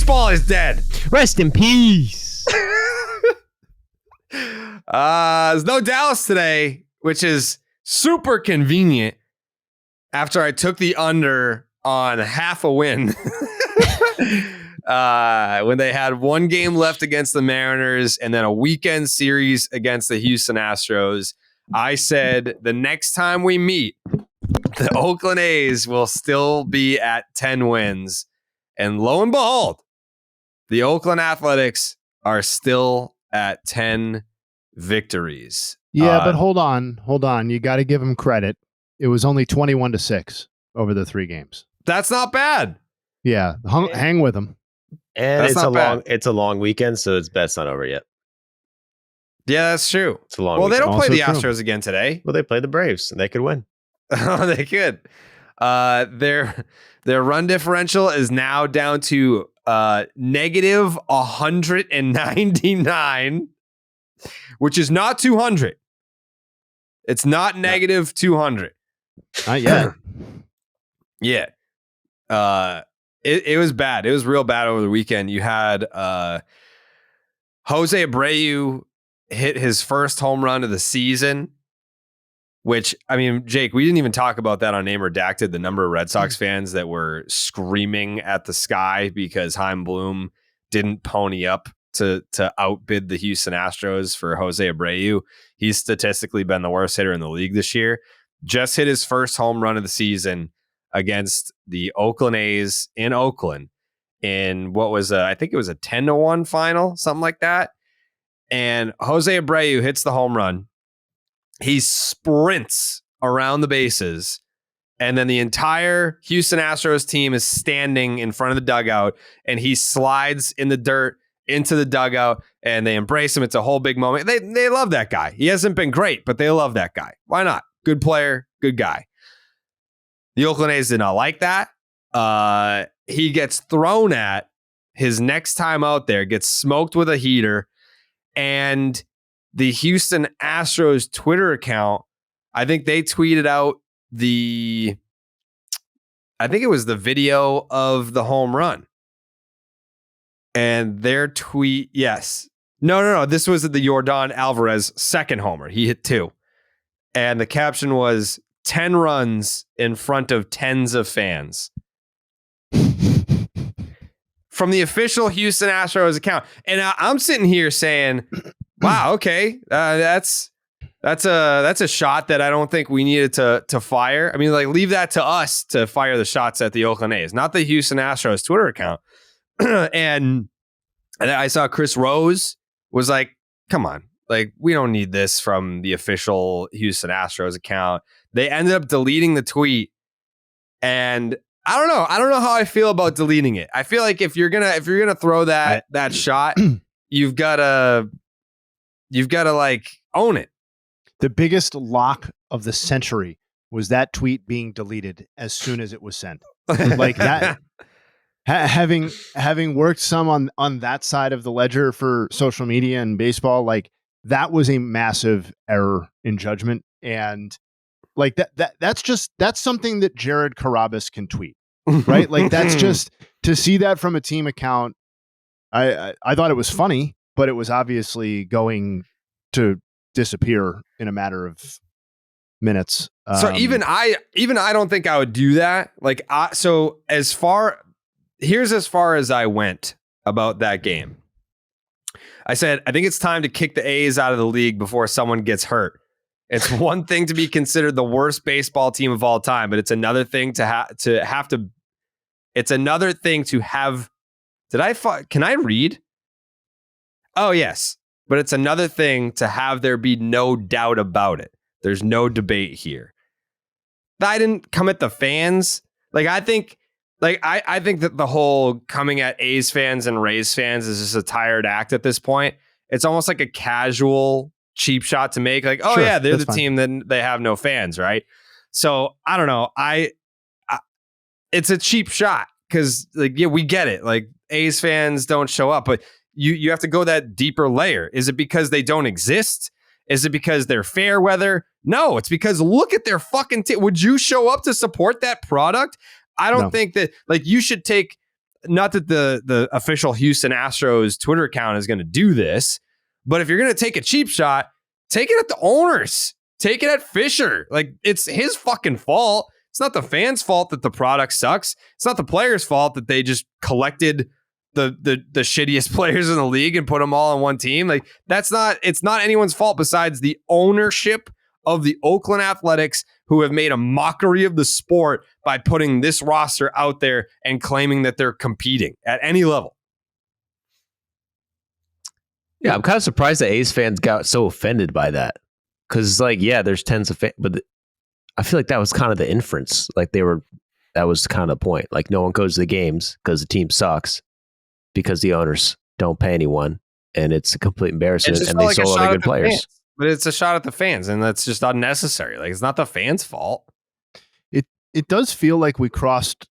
Baseball is dead. Rest in peace. There's no Dallas today, which is super convenient after I took the under on half a win when they had one game left against the Mariners and then a weekend series against the Houston Astros. I said the next time we meet, the Oakland A's will still be at 10 wins. And lo and behold, the Oakland Athletics are still at 10 victories. Yeah, but hold on. You got to give them credit. It was only 21-6 over the 3 games. That's not bad. Yeah, hang with them. And it's a long weekend, so that's not over yet. Yeah, that's true. It's a long Well, weekend. they don't play the Also Astros again today. Well, they play the Braves, and they could win. Oh, they could. Their run differential is now down to negative 199, which is not 200. It's not negative 200. Not yet. Yeah. It was bad. It was real bad over the weekend. You had Jose Abreu hit his first home run of the season, which, I mean, Jake, we didn't even talk about that on Name Redacted, the number of Red Sox fans that were screaming at the sky because Chaim Bloom didn't pony up to outbid the Houston Astros for Jose Abreu. He's statistically been the worst hitter in the league this year. Just hit his first home run of the season against the Oakland A's in Oakland in what was I think it was a 10-1 final, something like that. And Jose Abreu hits the home run. He sprints around the bases, and then the entire Houston Astros team is standing in front of the dugout, and he slides in the dirt into the dugout, and they embrace him. It's a whole big moment. They love that guy. He hasn't been great, but they love that guy. Why not? Good player, good guy. The Oakland A's did not like that. He gets thrown at his next time out there, gets smoked with a heater, and the Houston Astros Twitter account, I think they tweeted out the video of the home run. And their tweet, yes. No. This was the Yordan Alvarez second homer. He hit 2. And the caption was 10 runs in front of tens of fans. From the official Houston Astros account. And I'm sitting here saying, wow, okay, that's a shot that I don't think we needed to fire. I mean, like, leave that to us to fire the shots at the Oakland A's, not the Houston Astros Twitter account. and I saw Chris Rose was like, come on, like, we don't need this from the official Houston Astros account. They ended up deleting the tweet, and I don't know how I feel about deleting it. I feel like if you're gonna throw that shot, you've gotta like own it. The biggest lock of the century was that tweet being deleted as soon as it was sent. Like that, having worked some on that side of the ledger for social media and baseball, like, that was a massive error in judgment. And like that's something that Jared Carrabis can tweet, right? Like, that's just, to see that from a team account. I thought it was funny, but it was obviously going to disappear in a matter of minutes. So even I don't think I would do that. Like, here's as far as I went about that game. I said, I think it's time to kick the A's out of the league before someone gets hurt. It's one thing to be considered the worst baseball team of all time, but it's another thing it's another thing to have. Can I read? Oh, yes. But it's another thing to have there be no doubt about it. There's no debate here. I didn't come at the fans. Like, I think that the whole coming at A's fans and Rays fans is just a tired act at this point. It's almost like a casual cheap shot to make. Like, oh, sure, yeah, they're the team that they have no fans, right? So I don't know. It's a cheap shot because, like, yeah, we get it. Like, A's fans don't show up, but you have to go that deeper layer. Is it because they don't exist? Is it because they're fair weather? No, it's because look at their fucking team. Would you show up to support that product? I don't think that, like, you should take not that the official Houston Astros Twitter account is going to do this, but if you're going to take a cheap shot, take it at the owners. Take it at Fisher. Like, it's his fucking fault. It's not the fans' fault that the product sucks. It's not the players' fault that they just collected the shittiest players in the league and put them all on one team. Like, it's not anyone's fault besides the ownership of the Oakland Athletics, who have made a mockery of the sport by putting this roster out there and claiming that they're competing at any level. Yeah, I'm kind of surprised that A's fans got so offended by that. Because, like, yeah, there's tens of fans, but I feel like that was kind of the inference. Like, that was kind of the point. Like, no one goes to the games because the team sucks because the owners don't pay anyone, and it's a complete embarrassment, and they sold other good players. Fans. But it's a shot at the fans, and that's just unnecessary. Like, it's not the fans' fault. It does feel like we crossed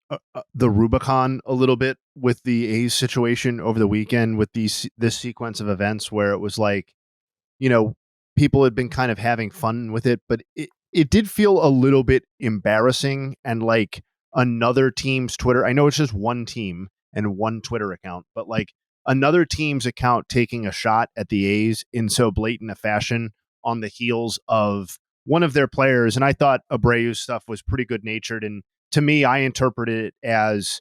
the Rubicon a little bit with the A's situation over the weekend with this sequence of events where it was like, people had been kind of having fun with it, but it did feel a little bit embarrassing and like another team's Twitter. I know it's just one team and one Twitter account, but like another team's account taking a shot at the A's in so blatant a fashion on the heels of one of their players. And I thought Abreu's stuff was pretty good natured. And to me, I interpreted it as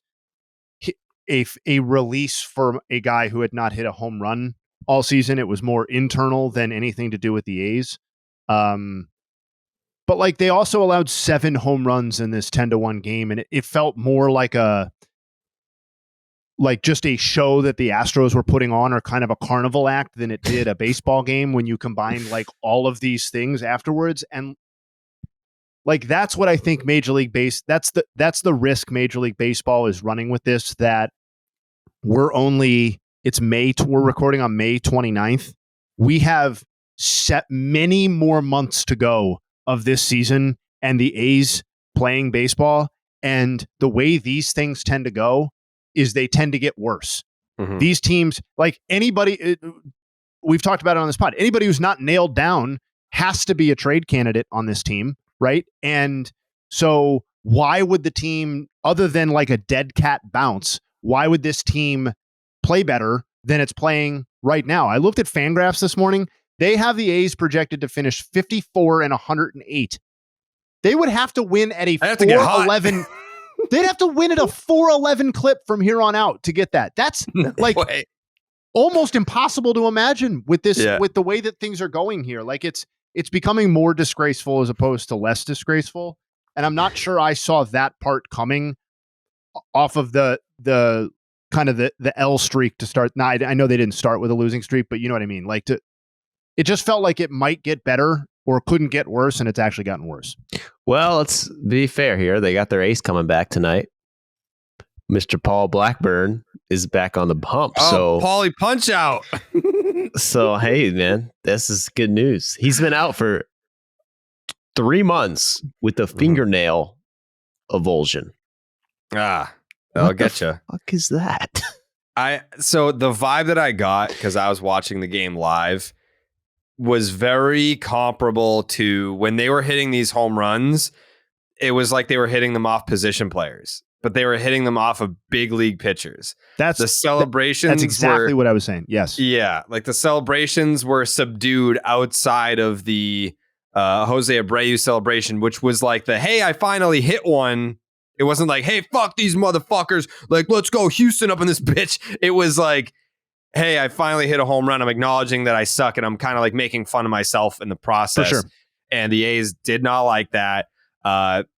a release for a guy who had not hit a home run all season. It was more internal than anything to do with the A's. But like, they also allowed 7 home runs in this 10-1 game. And it felt more like just a show that the Astros were putting on, or kind of a carnival act, than it did a baseball game when you combine like all of these things afterwards. And like, that's what I think that's the risk Major League Baseball is running with this, that we're recording on May 29th. We have set many more months to go of this season and the A's playing baseball. And the way these things tend to go is they tend to get worse. Mm-hmm. These teams, like anybody, we've talked about it on this pod, anybody who's not nailed down has to be a trade candidate on this team, right? And so why would the team, other than like a dead cat bounce, why would this team play better than it's playing right now? I looked at Fangraphs this morning. They have the A's projected to finish 54-108. They would have to win at a 4-11. They'd have to win at a 4-11 clip from here on out to get that. That's almost impossible to imagine with this, with the way that things are going here. Like, it's becoming more disgraceful as opposed to less disgraceful. And I'm not sure I saw that part coming off of the kind of the L streak to start. Now, I know they didn't start with a losing streak, but you know what I mean? Like, it just felt like it might get better or couldn't get worse, and it's actually gotten worse. Well, let's be fair here. They got their ace coming back tonight. Mr. Paul Blackburn is back on the hump. Oh, Paulie Punch Out. So, hey, man, this is good news. He's been out for 3 months with a fingernail avulsion. I'll get you. What the fuck is that? So the vibe that I got, because I was watching the game live, was very comparable to when they were hitting these home runs. It was like they were hitting them off position players, but they were hitting them off of big league pitchers. That's the celebrations. That's exactly what I was saying. Yes. Yeah. Like, the celebrations were subdued outside of the Jose Abreu celebration, which was like hey, I finally hit one. It wasn't like, hey, fuck these motherfuckers. Like, let's go Houston up in this bitch. It was like, hey, I finally hit a home run. I'm acknowledging that I suck, and I'm kind of like making fun of myself in the process. For sure. And the A's did not like that.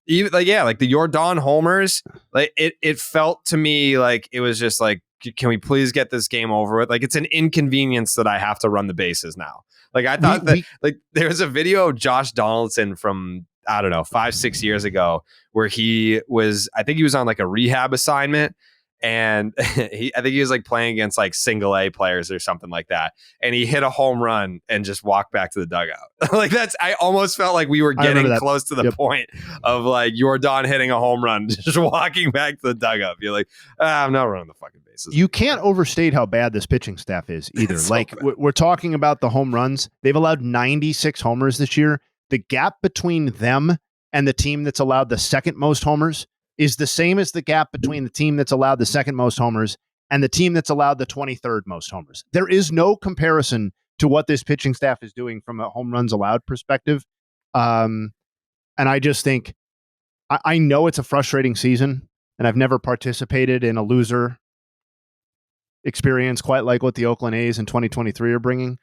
Even like the Jordan homers, like it felt to me like it was just like, can we please get this game over with? Like, it's an inconvenience that I have to run the bases now. Like, I thought like there was a video of Josh Donaldson from, I don't know, 5-6 years ago, where I think he was on like a rehab assignment, and I think he was like playing against like single A players or something like that. And he hit a home run and just walked back to the dugout. Like, I almost felt like we were getting close to the point of like Jordan hitting a home run, just walking back to the dugout. You're like, I'm not running the fucking bases. You can't overstate how bad this pitching staff is either. Like, we're talking about the home runs. They've allowed 96 homers this year. The gap between them and the team that's allowed the second most homers is the same as the gap between the team that's allowed the second most homers and the team that's allowed the 23rd most homers. There is no comparison to what this pitching staff is doing from a home runs allowed perspective. And I just think, I know it's a frustrating season, and I've never participated in a loser experience quite like what the Oakland A's in 2023 are bringing.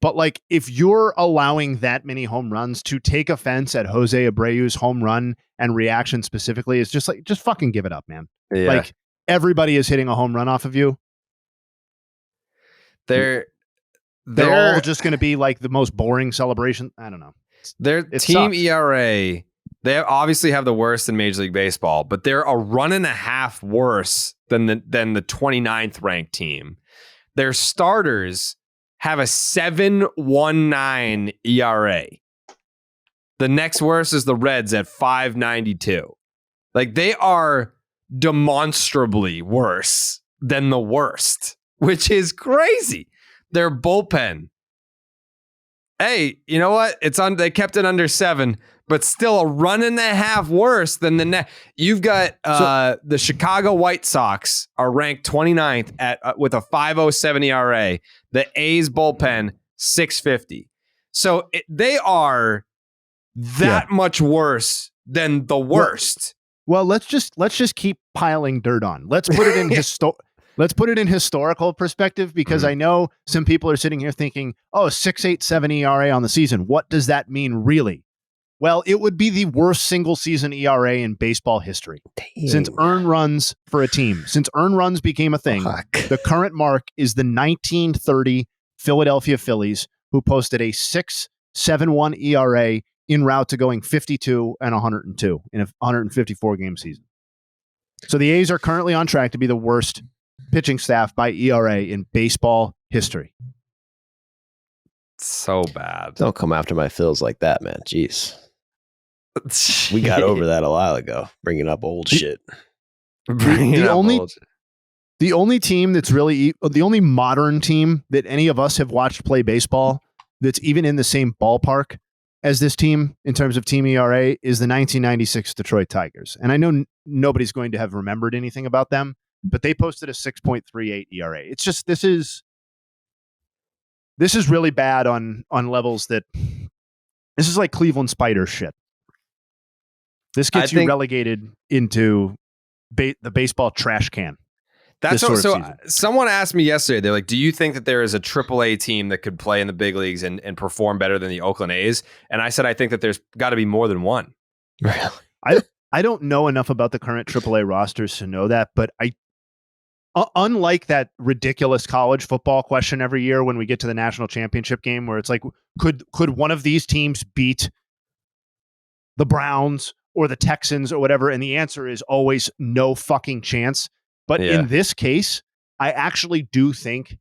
But like, if you're allowing that many home runs, to take offense at Jose Abreu's home run and reaction specifically is just like, just fucking give it up, man. Yeah. Like, everybody is hitting a home run off of you. They're all just going to be like the most boring celebration. I don't know. Their It team sucks. ERA, they obviously have the worst in Major League Baseball, but they're a run and a half worse than the 29th ranked team. Their starters have a 7.19 ERA. The next worst is the Reds at 5.92. Like, they are demonstrably worse than the worst, which is crazy. Their bullpen. Hey, you know what? They kept it under 7, but still a run and a half worse than the next. You've got the Chicago White Sox are ranked 29th with a 5.07 ERA. The A's bullpen 6.50. So they are that much worse than the worst. Well, let's just keep piling dirt on. Let's put it in Let's put it in historical perspective, because I know some people are sitting here thinking, oh, 6.87 ERA on the season. What does that mean, really? Well, it would be the worst single season ERA in baseball history. Dang. Since earned runs for a team. Since earned runs became a thing, the current mark is the 1930 Philadelphia Phillies, who posted a 6.71 ERA en route to going 52 and 102 in a 154 game season. So the A's are currently on track to be the worst pitching staff by ERA in baseball history. So bad. Don't come after my Phils like that, man. Jeez. We got over that a while ago, bringing up old shit. The only team that's really, the only modern team that any of us have watched play baseball that's even in the same ballpark as this team in terms of team ERA is the 1996 Detroit Tigers. And I know nobody's going to have remembered anything about them, but they posted a 6.38 ERA. It's just, this is really bad on levels that, this is like Cleveland Spiders shit. This gets you relegated into the baseball trash can. That's so. Someone asked me yesterday. They're like, "Do you think that there is a AAA team that could play in the big leagues and perform better than the Oakland A's?" And I said, "I think that there's got to be more than one." Really? I don't know enough about the current AAA rosters to know that, but unlike that ridiculous college football question every year when we get to the national championship game, where it's like, could one of these teams beat the Browns or the Texans or whatever? And the answer is always no fucking chance. But in this case, I actually do think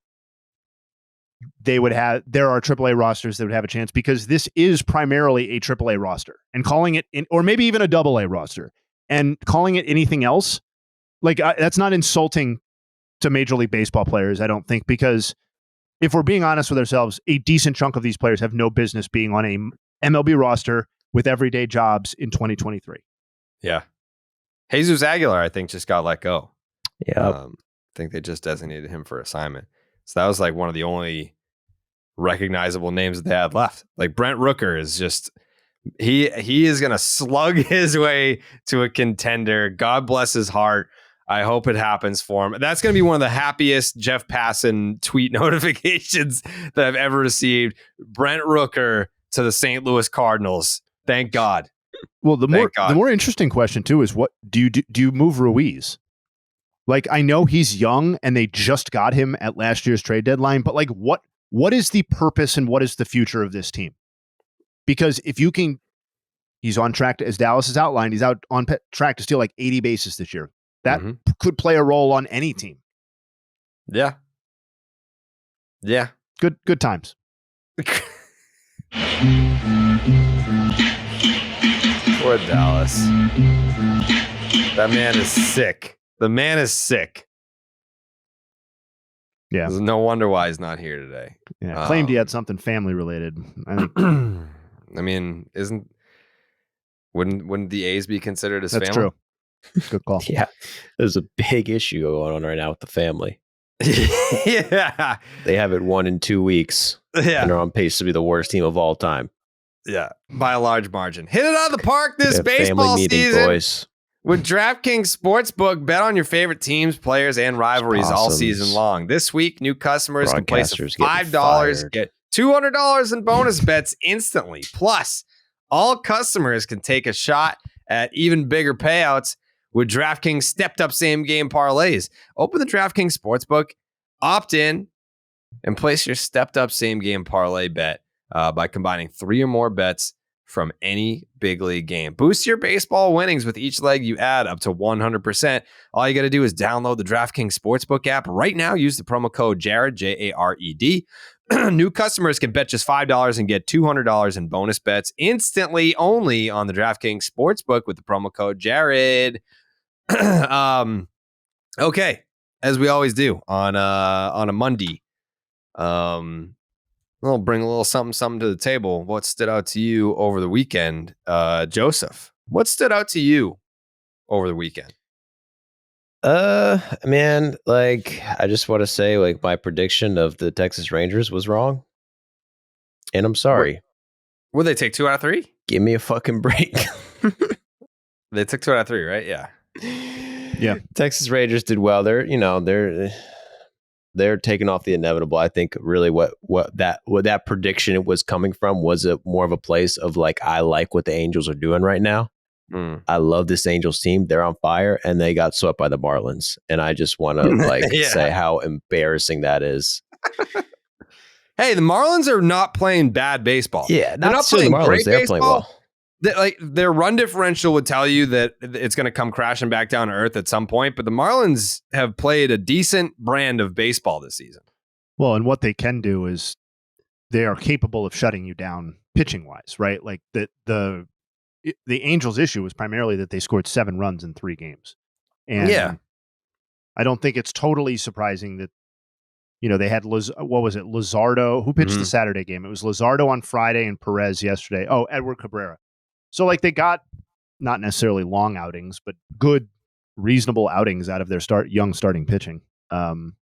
there are AAA rosters that would have a chance, because this is primarily a AAA roster, and calling it or maybe even a AA roster, and calling it anything else, like that's not insulting to Major League Baseball players, I don't think, because if we're being honest with ourselves, a decent chunk of these players have no business being on a MLB roster with everyday jobs in 2023. Yeah. Jesus Aguilar, I think, just got let go. Yeah. I think they just designated him for assignment. So that was like one of the only recognizable names that they had left. Like Brent Rooker is just, he is going to slug his way to a contender. God bless his heart. I hope it happens for him. That's going to be one of the happiest Jeff Passan tweet notifications that I've ever received. Brent Rooker to the St. Louis Cardinals. Thank God. Well, the more interesting question too is, what do you move Ruiz? Like, I know he's young and they just got him at last year's trade deadline, but like, what is the purpose and what is the future of this team? Because if you can, he's on track to, as Dallas has outlined, he's out on track to steal like 80 bases this year. That could play a role on any team. Yeah. Yeah. Good times. Poor Dallas. That man is sick. The man is sick. Yeah. There's no wonder why he's not here today. Yeah. Claimed he had something family related. I think. I mean, wouldn't the A's be considered his family? That's true. Good call. Yeah, there's a big issue going on right now with the family. Yeah. They haven't won in 2 weeks, and they're on pace to be the worst team of all time. Yeah, by a large margin. Hit it out of the park this Yeah, baseball family meeting, season. boys. With DraftKings Sportsbook, bet on your favorite teams, players, and rivalries all season long. This week, new customers can place $5, get $200 in bonus bets instantly. Plus, all customers can take a shot at even bigger payouts with DraftKings stepped-up same-game parlays. Open the DraftKings Sportsbook, opt in, and place your stepped-up same-game parlay bet by combining 3 or more bets from any big league game. Boost your baseball winnings with each leg you add up to 100%. All you got to do is download the DraftKings Sportsbook app right now. Use the promo code Jared, Jared. New customers can bet just $5 and get $200 in bonus bets instantly only on the DraftKings Sportsbook with the promo code Jared. Okay, as we always do on a Monday. We'll bring a little something to the table. What stood out to you over the weekend? Joseph, what stood out to you over the weekend? Man, like, I just want to say, like, my prediction of the Texas Rangers was wrong. And I'm sorry. Would they take 2 out of 3? Give me a fucking break. They took 2 out of 3, right? Yeah. Yeah. Texas Rangers did well. They're taking off the inevitable. I think really what that prediction was coming from was more of a place of like, I like what the Angels are doing right now. I love this Angels team. They're on fire, and they got swept by the Marlins. And I just want to say how embarrassing that is. Hey, the Marlins are not playing bad baseball. Yeah, they're not playing the Marlins. They're playing well. Their run differential would tell you that it's going to come crashing back down to earth at some point, but the Marlins have played a decent brand of baseball this season. Well, and what they can do is they are capable of shutting you down pitching wise, right? Like the Angels' issue was primarily that they scored 7 runs in 3 games. And I don't think it's totally surprising that, they had Luzardo, who pitched the Saturday game. It was Luzardo on Friday and Perez yesterday. Oh, Edward Cabrera. So, like, they got not necessarily long outings, but good, reasonable outings out of their young starting pitching. The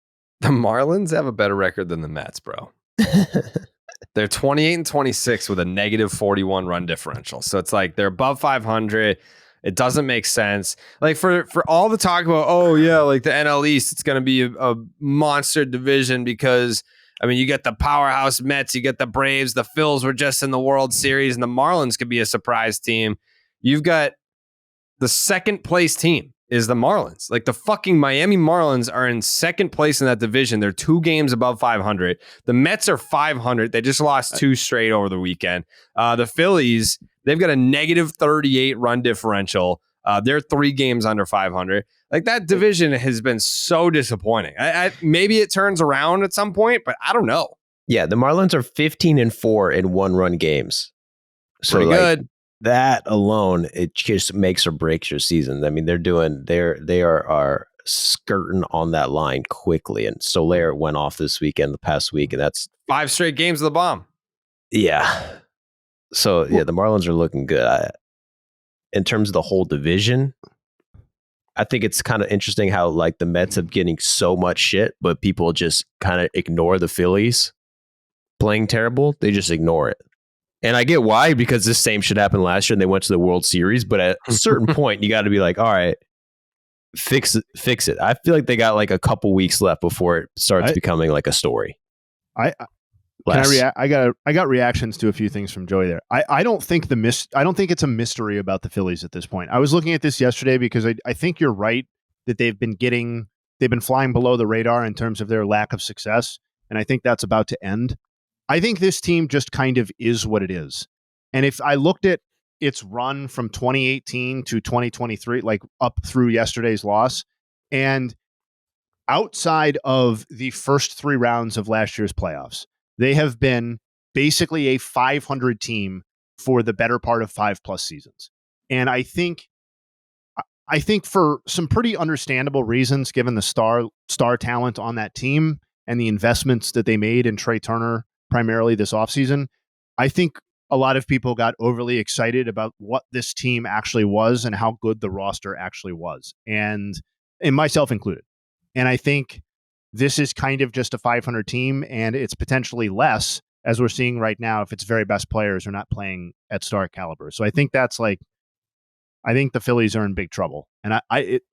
Marlins have a better record than the Mets, bro. They're 28-26 with a negative 41 run differential. So it's like they're above 500. It doesn't make sense. Like for all the talk about, like the NL East, it's going to be a monster division because, I mean, you get the powerhouse Mets, you get the Braves, the Phils were just in the World Series, and the Marlins could be a surprise team. You've got the second place team is the Marlins. Like the fucking Miami Marlins are in second place in that division. They're 2 games above 500. The Mets are 500. They just lost 2 straight over the weekend. The Phillies, they've got a negative 38 run differential. They're 3 games under 500. Like that division has been so disappointing. Maybe it turns around at some point, but I don't know. Yeah, the Marlins are 15-4 in 1-run games. So pretty good. That alone, it just makes or breaks your season. I mean, they are skirting on that line quickly. And Soler went off this weekend, the past week, and that's 5 straight games of the bomb. Yeah. So the Marlins are looking good. In terms of the whole division, I think it's kind of interesting how like the Mets have getting so much shit, but people just kind of ignore the Phillies playing terrible. They just ignore it. And I get why, because this same shit happened last year and they went to the World Series. But at a certain point, you got to be like, all right, fix it. I feel like they got like a couple weeks left before it starts becoming like a story. Can I react? I got reactions to a few things from Joey there. I don't think I don't think it's a mystery about the Phillies at this point. I was looking at this yesterday because I think you're right that they've been flying below the radar in terms of their lack of success, and I think that's about to end. I think this team just kind of is what it is. And if I looked at its run from 2018 to 2023, like up through yesterday's loss, and outside of the first 3 rounds of last year's playoffs, they have been basically a 500 team for the better part of 5+ seasons. And I think for some pretty understandable reasons, given the star talent on that team and the investments that they made in Trey Turner, primarily this offseason, I think a lot of people got overly excited about what this team actually was and how good the roster actually was, and myself included. And I think this is kind of just a 500 team, and it's potentially less, as we're seeing right now, if its very best players are not playing at star caliber. So I think I think the Phillies are in big trouble, and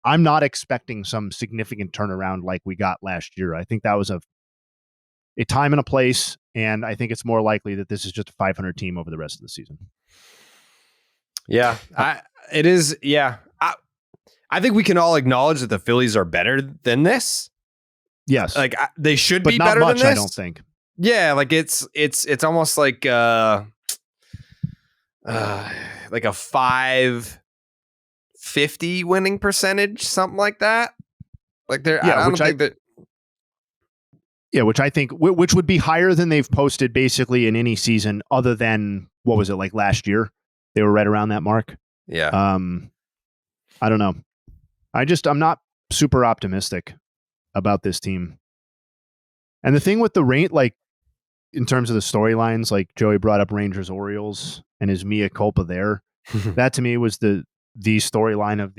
I'm not expecting some significant turnaround like we got last year. I think that was a time and a place, and I think it's more likely that this is just a 500 team over the rest of the season. Yeah, it is. Yeah, I think we can all acknowledge that the Phillies are better than this. Yes, like they should but be not better much, than this. I don't think. Yeah, like it's almost like a 550 winning percentage, something like that. Like they're which I think which would be higher than they've posted basically in any season other than, what was it, like last year? They were right around that mark. Yeah. I don't know. I'm not super optimistic about this team. And the thing with the rain, like in terms of the storylines, like Joey brought up Rangers Orioles and his mea culpa there. That to me was the storyline of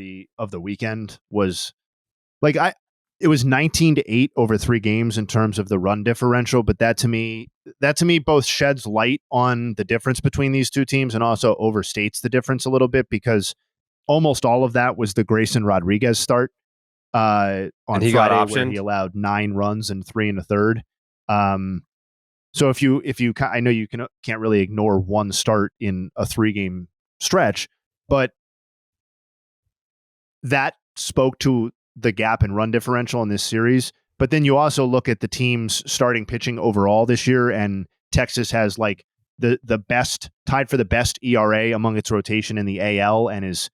the weekend. Was like it was 19-8 over 3 games in terms of the run differential, but that to me both sheds light on the difference between these two teams and also overstates the difference a little bit, because almost all of that was the Grayson Rodriguez start on Friday, where he allowed 9 runs and 3 1/3. So if you I know you can't really ignore one start in a 3-game stretch, but that spoke to the gap in run differential in this series. But then you also look at the team's starting pitching overall this year, and Texas has like the best, tied for the best ERA among its rotation in the AL, and is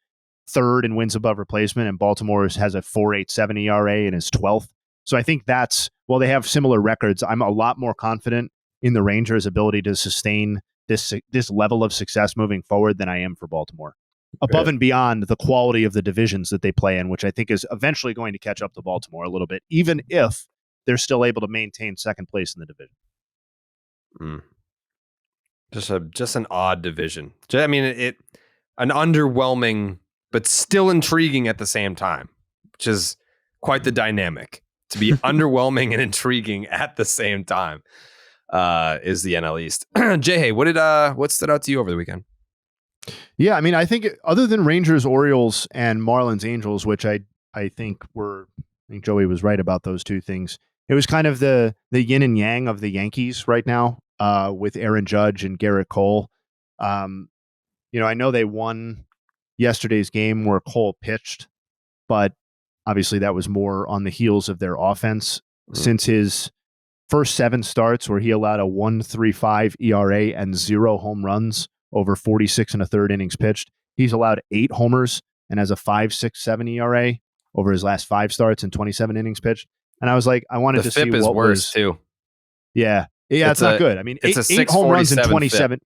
3rd in wins above replacement, and Baltimore has a 4.87 ERA and is 12th. So I think while they have similar records, I'm a lot more confident in the Rangers' ability to sustain this level of success moving forward than I am for Baltimore. Above and beyond the quality of the divisions that they play in, which I think is eventually going to catch up to Baltimore a little bit, even if they're still able to maintain second place in the division. Just an odd division. I mean, an underwhelming, but still intriguing at the same time, which is quite the dynamic. To be underwhelming and intriguing at the same time is the NL East. Jay, what stood out to you over the weekend? Yeah, I mean, I think other than Rangers, Orioles, and Marlins, Angels, which I think Joey was right about those two things. It was kind of the yin and yang of the Yankees right now, with Aaron Judge and Garrett Cole. I know they won yesterday's game where Cole pitched, but obviously that was more on the heels of their offense. Since his first 7 starts, where he allowed a 1.35 ERA and 0 home runs over 46 1/3 innings pitched, he's allowed 8 homers and has a 5.67 ERA over his last 5 starts and 27 innings pitched. And I was like, I wanted to see what was. The FIP is worse too. Yeah, it's not good. I mean, eight home runs and 27. FIP.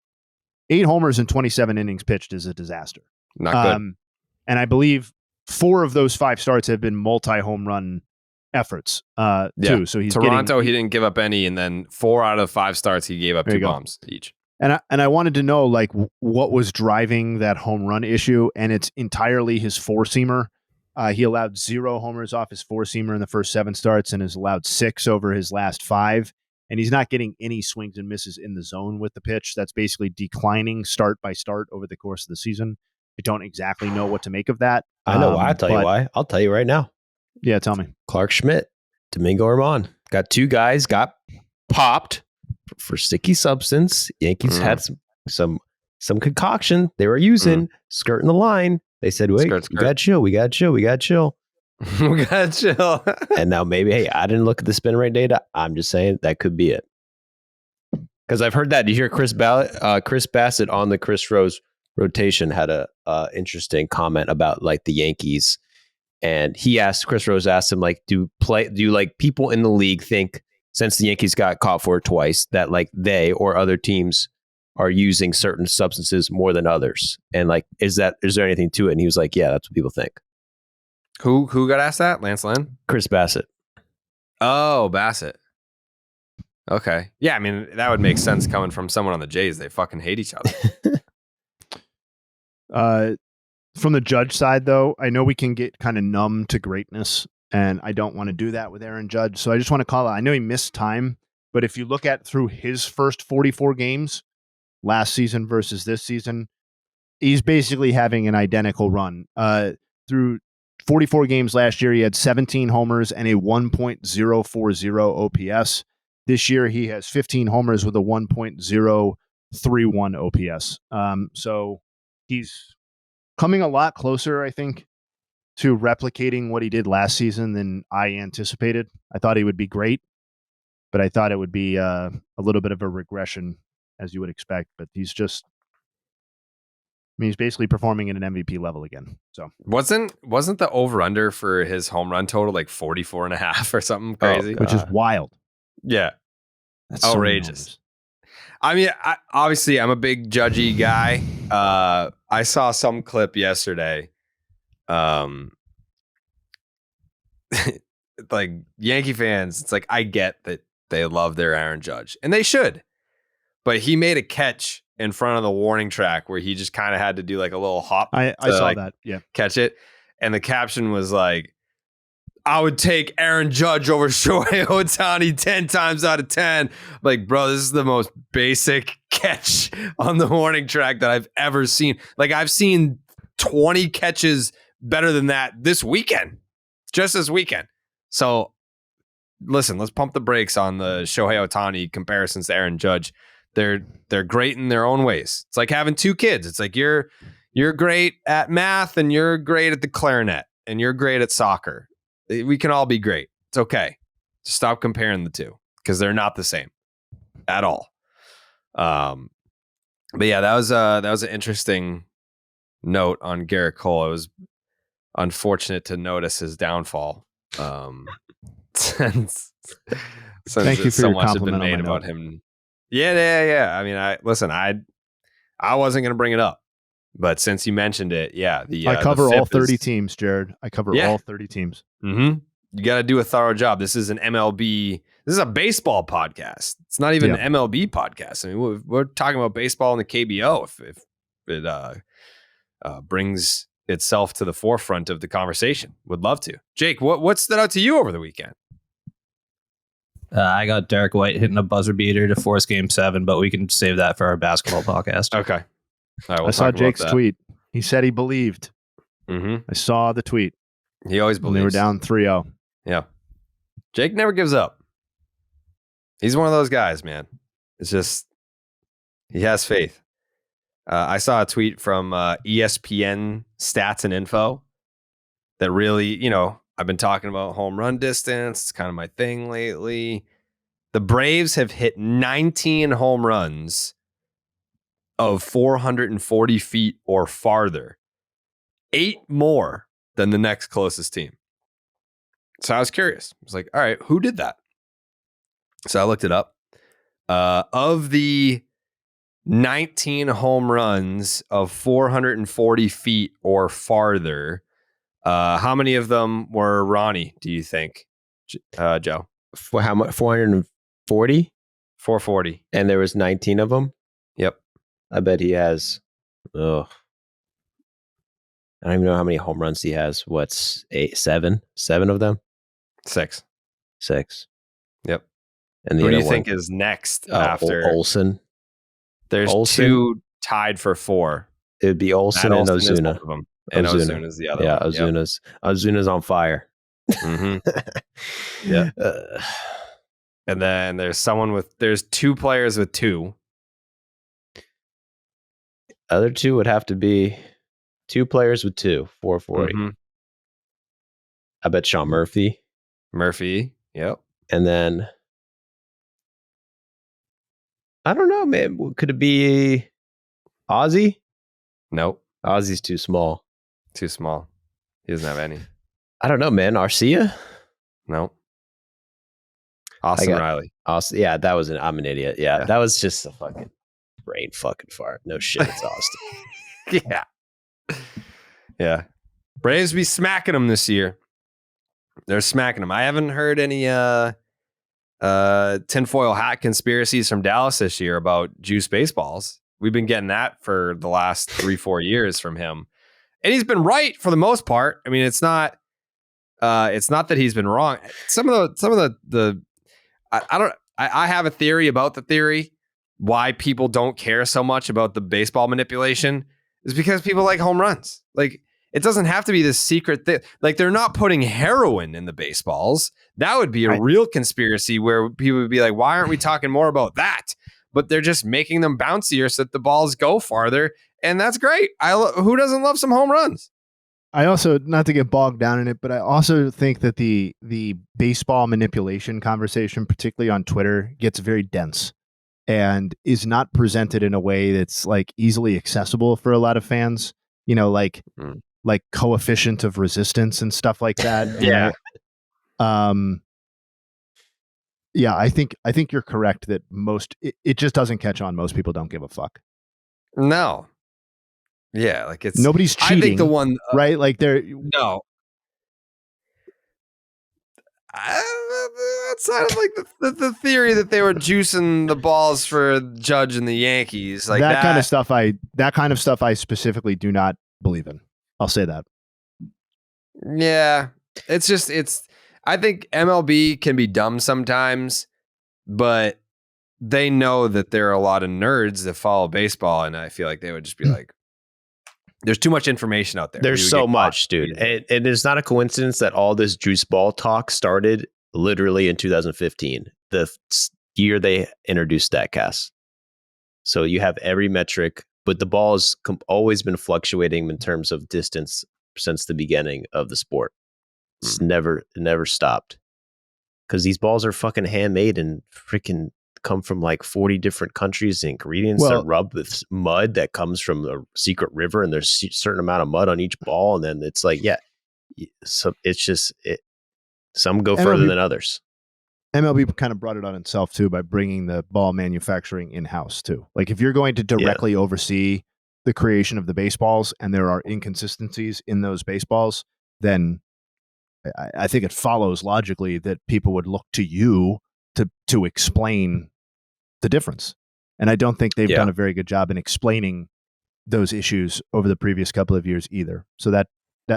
8 homers and 27 innings pitched is a disaster. Not good. And I believe 4 of those 5 starts have been multi-home run efforts too. So he's Toronto, he didn't give up any, and then 4 out of 5 starts he gave up 2 bombs each. And I wanted to know like what was driving that home run issue, and it's entirely his 4-seamer. He allowed 0 homers off his 4-seamer in the first 7 starts and has allowed 6 over his last 5. And he's not getting any swings and misses in the zone with the pitch. That's basically declining start by start over the course of the season. I don't exactly know what to make of that. I know why. I'll tell you why. I'll tell you right now. Yeah, tell me. Clark Schmidt, Domingo Germán. Got 2 guys got popped for sticky substance. Yankees had some concoction they were using, skirting the line. They said, wait, we got chill. We got chill. We got chill. We got chill. And now maybe, hey, I didn't look at the spin rate data. I'm just saying that could be it. Because I've heard that. You hear Chris Bassett on the Chris Rose rotation had a interesting comment about like the Yankees. And Chris Rose asked him, like, do like people in the league think, since the Yankees got caught for it twice, that like they or other teams are using certain substances more than others? And like, is there anything to it? And he was like, yeah, that's what people think. Who got asked that? Lance Lynn? Chris Bassett. Oh, Bassett. Okay. Yeah, I mean, that would make sense coming from someone on the Jays. They fucking hate each other. From the Judge side, though, I know we can get kind of numb to greatness, and I don't want to do that with Aaron Judge. So I just want to call out. I know he missed time, but if you look at through his first 44 games last season versus this season, he's basically having an identical run. Through 44 games last year, he had 17 homers and a 1.040 OPS. This year, he has 15 homers with a 1.031 OPS. So he's coming a lot closer, I think, to replicating what he did last season than I anticipated. I thought he would be great, but I thought it would be a little bit of a regression, as you would expect. But he's just, he's basically performing at an MVP level again. So wasn't the over under for his home run total like 44.5 or something crazy? which is wild. Yeah, That's so many outrageous. homers. I mean, obviously, I'm a big judgy guy. I saw some clip yesterday. Like Yankee fans, it's like I get that they love their Aaron Judge, and they should. But he made a catch in front of the warning track where he just kind of had to do like a little hop. I saw that. Yeah. Catch it, and the caption was like, I would take Aaron Judge over Shohei Ohtani 10 times out of 10. Like, bro, this is the most basic catch on the warning track that I've ever seen. Like, I've seen 20 catches better than that this weekend. Just this weekend. So, listen, let's pump the brakes on the Shohei Ohtani comparisons to Aaron Judge. They're great in their own ways. It's like having two kids. It's like you're great at math and you're great at the clarinet and you're great at soccer. We can all be great. It's okay. Just stop comparing the two because they're not the same at all. But yeah, that was an interesting note on Garrett Cole. It was unfortunate to notice his downfall. Since Thank you for so your much had been compliment on my made about note. him. Yeah. I mean, I wasn't going to bring it up, but since you mentioned it, yeah. I cover the all FIP 30 teams, Jared. I cover all 30 teams. Mm-hmm. You got to do a thorough job. This is an MLB. This is a baseball podcast. It's not even an MLB podcast. I mean, we're talking about baseball in the KBO. If it brings itself to the forefront of the conversation, would love to. Jake, what stood out to you over the weekend? I got Derek White hitting a buzzer beater to force Game 7, but we can save that for our basketball podcast. Okay. All right, I saw Jake's tweet. He said he believed. Mm-hmm. I saw the tweet. He always believes. They were down 3-0. Yeah. Jake never gives up. He's one of those guys, man. It's just, he has faith. I saw a tweet from ESPN Stats and Info that really, I've been talking about home run distance. It's kind of my thing lately. The Braves have hit 19 home runs of 440 feet or farther. 8 more than the next closest team. So I was curious. I was like, all right, who did that? So I looked it up. Of the 19 home runs of 440 feet or farther, how many of them were Ronnie, do you think, Joe? For how much? 440? 440. And there was 19 of them? Yep. I bet he has. I don't even know how many home runs he has. What's 8, 7? 7 of them? 6. 6. Yep. And the Who do other you think is next after Olsen? There's Olsen? 2 tied for 4. It would be Olsen Matt and Olsen is Ozuna. one of them. And Ozuna's the other one. Ozuna's on fire. Mm-hmm. Yeah. And then there's 2 players with 2. Other 2 would have to be 2 players with 2, 440. Mm-hmm. I bet Sean Murphy. Yep. And then I don't know, man. Could it be Ozzy? Nope. Ozzy's too small. Too small. He doesn't have any. I don't know, man. Arcia? Nope. Austin Riley. Austin, yeah, that was I'm an idiot. Yeah, that was just a fucking brain fucking fart. No shit, it's Austin. Yeah. Braves be smacking them this year. They're smacking them. I haven't heard any tinfoil hat conspiracies from Dallas this year about juice baseballs. We've been getting that for the last 3-4 years from him. And he's been right for the most part. I mean, it's not that he's been wrong. Some of the I have a theory about the theory why people don't care so much about the baseball manipulation is because people like home runs. Like, it doesn't have to be this secret thing. Like, they're not putting heroin in the baseballs. That would be a real conspiracy where people would be like, why aren't we talking more about that? But they're just making them bouncier so that the balls go farther. And that's great. Who doesn't love some home runs? I also, not to get bogged down in it, but I also think that the baseball manipulation conversation, particularly on Twitter, gets very dense and is not presented in a way that's like easily accessible for a lot of fans. You know, like coefficient of resistance and stuff like that. Yeah. Yeah, I think you're correct that it just doesn't catch on. Most people don't give a fuck. No. Yeah, like it's nobody's cheating. I think the one right, like they're no. Outside of like the theory that they were juicing the balls for Judge and the Yankees, like that kind of stuff. I specifically do not believe in. I'll say that. Yeah, it's. I think MLB can be dumb sometimes, but they know that there are a lot of nerds that follow baseball, and I feel like they would just be like, there's too much information out there. There's so much, dude. And it's not a coincidence that all this juice ball talk started literally in 2015, the year they introduced StatCast. So you have every metric, but the ball has always been fluctuating in terms of distance since the beginning of the sport. It's never stopped. Because these balls are fucking handmade and freaking come from like 40 different countries and ingredients that rub with mud that comes from a secret river, and there's a certain amount of mud on each ball, and then it's like, so it's just some go further than others. MLB kind of brought it on itself too by bringing the ball manufacturing in-house too. Like, if you're going to directly oversee the creation of the baseballs and there are inconsistencies in those baseballs, then I think it follows logically that people would look to you to explain the difference. And I don't think they've done a very good job in explaining those issues over the previous couple of years either. So that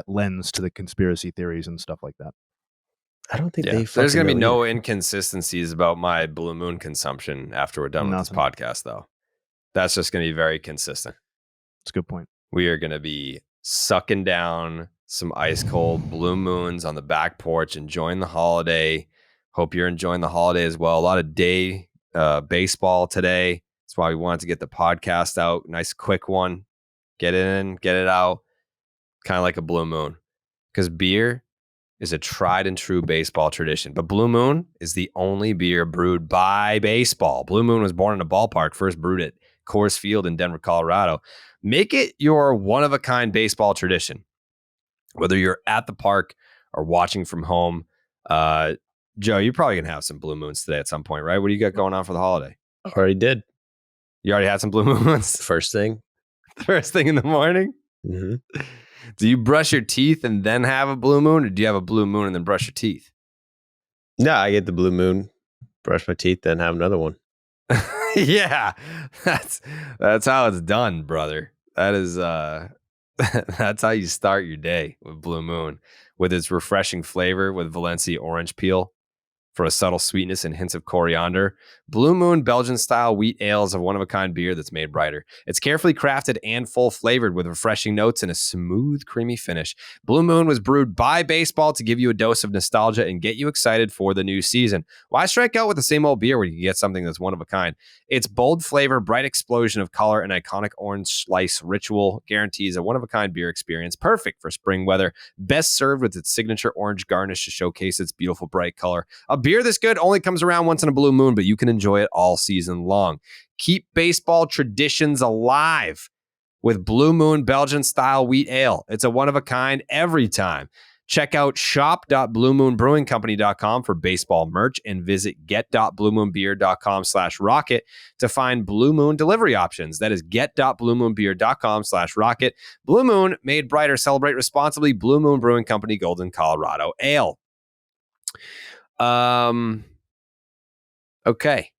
lends to the conspiracy theories and stuff like that. I don't think there's going to be no inconsistencies about my Blue Moon consumption after we're done with this podcast, though. That's just going to be very consistent. That's a good point. We are going to be sucking down some ice cold Blue Moons on the back porch, enjoying the holiday. Hope you're enjoying the holiday as well. A lot of day baseball today. That's why we wanted to get the podcast out. Nice quick one. Get it in, get it out. Kind of like a Blue Moon. Because beer is a tried and true baseball tradition. But Blue Moon is the only beer brewed by baseball. Blue Moon was born in a ballpark, first brewed at Coors Field in Denver, Colorado. Make it your one-of-a-kind baseball tradition. Whether you're at the park or watching from home. Joe, you're probably going to have some Blue Moons today at some point, right? What do you got going on for the holiday? Already did. You already had some Blue Moons? First thing in the morning? Mm-hmm. Do you brush your teeth and then have a Blue Moon, or do you have a Blue Moon and then brush your teeth? No, I get the Blue Moon, brush my teeth, then have another one. Yeah, that's how it's done, brother. That is that's how you start your day with Blue Moon, with its refreshing flavor with Valencia orange peel for a subtle sweetness and hints of coriander. Blue Moon Belgian-style wheat ale is a one-of-a-kind beer that's made brighter. It's carefully crafted and full-flavored with refreshing notes and a smooth, creamy finish. Blue Moon was brewed by baseball to give you a dose of nostalgia and get you excited for the new season. Why strike out with the same old beer when you can get something that's one of a kind? Its bold flavor, bright explosion of color, and iconic orange slice ritual guarees a one-of-a-kind beer experience perfect for spring weather. Best served with its signature orange garnish to showcase its beautiful, bright color. A beer this good only comes around once in a Blue Moon, but you can enjoy it all season long. Keep baseball traditions alive with Blue Moon Belgian-style wheat ale. It's a one-of-a-kind every time. Check out shop.bluemoonbrewingcompany.com for baseball merch and visit get.bluemoonbeer.com/rocket to find Blue Moon delivery options. That is get.bluemoonbeer.com/rocket. Blue Moon, made brighter, celebrate responsibly. Blue Moon Brewing Company, Golden, Colorado Ale. Okay.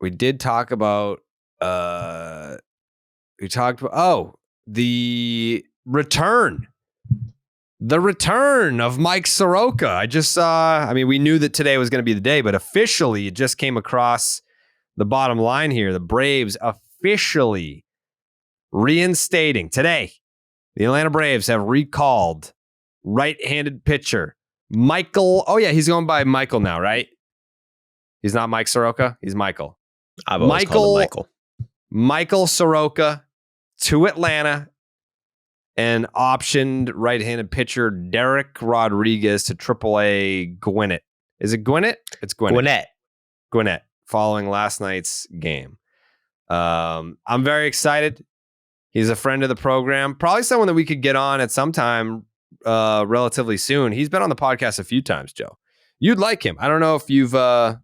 We did talk about the return. The return of Mike Soroka. I just saw, I mean, we knew that today was going to be the day, but officially it just came across the bottom line here. The Braves officially reinstating today. The Atlanta Braves have recalled right-handed pitcher Michael. Oh, yeah, he's going by Michael now, right? He's not Mike Soroka. He's Michael. I've always called him Michael. Michael Soroka to Atlanta and optioned right-handed pitcher Derek Rodriguez to AAA Gwinnett. Is it Gwinnett? It's Gwinnett. Gwinnett, following last night's game. I'm very excited. He's a friend of the program. Probably someone that we could get on at some time relatively soon. He's been on the podcast a few times, Joe. You'd like him. I don't know if you've... have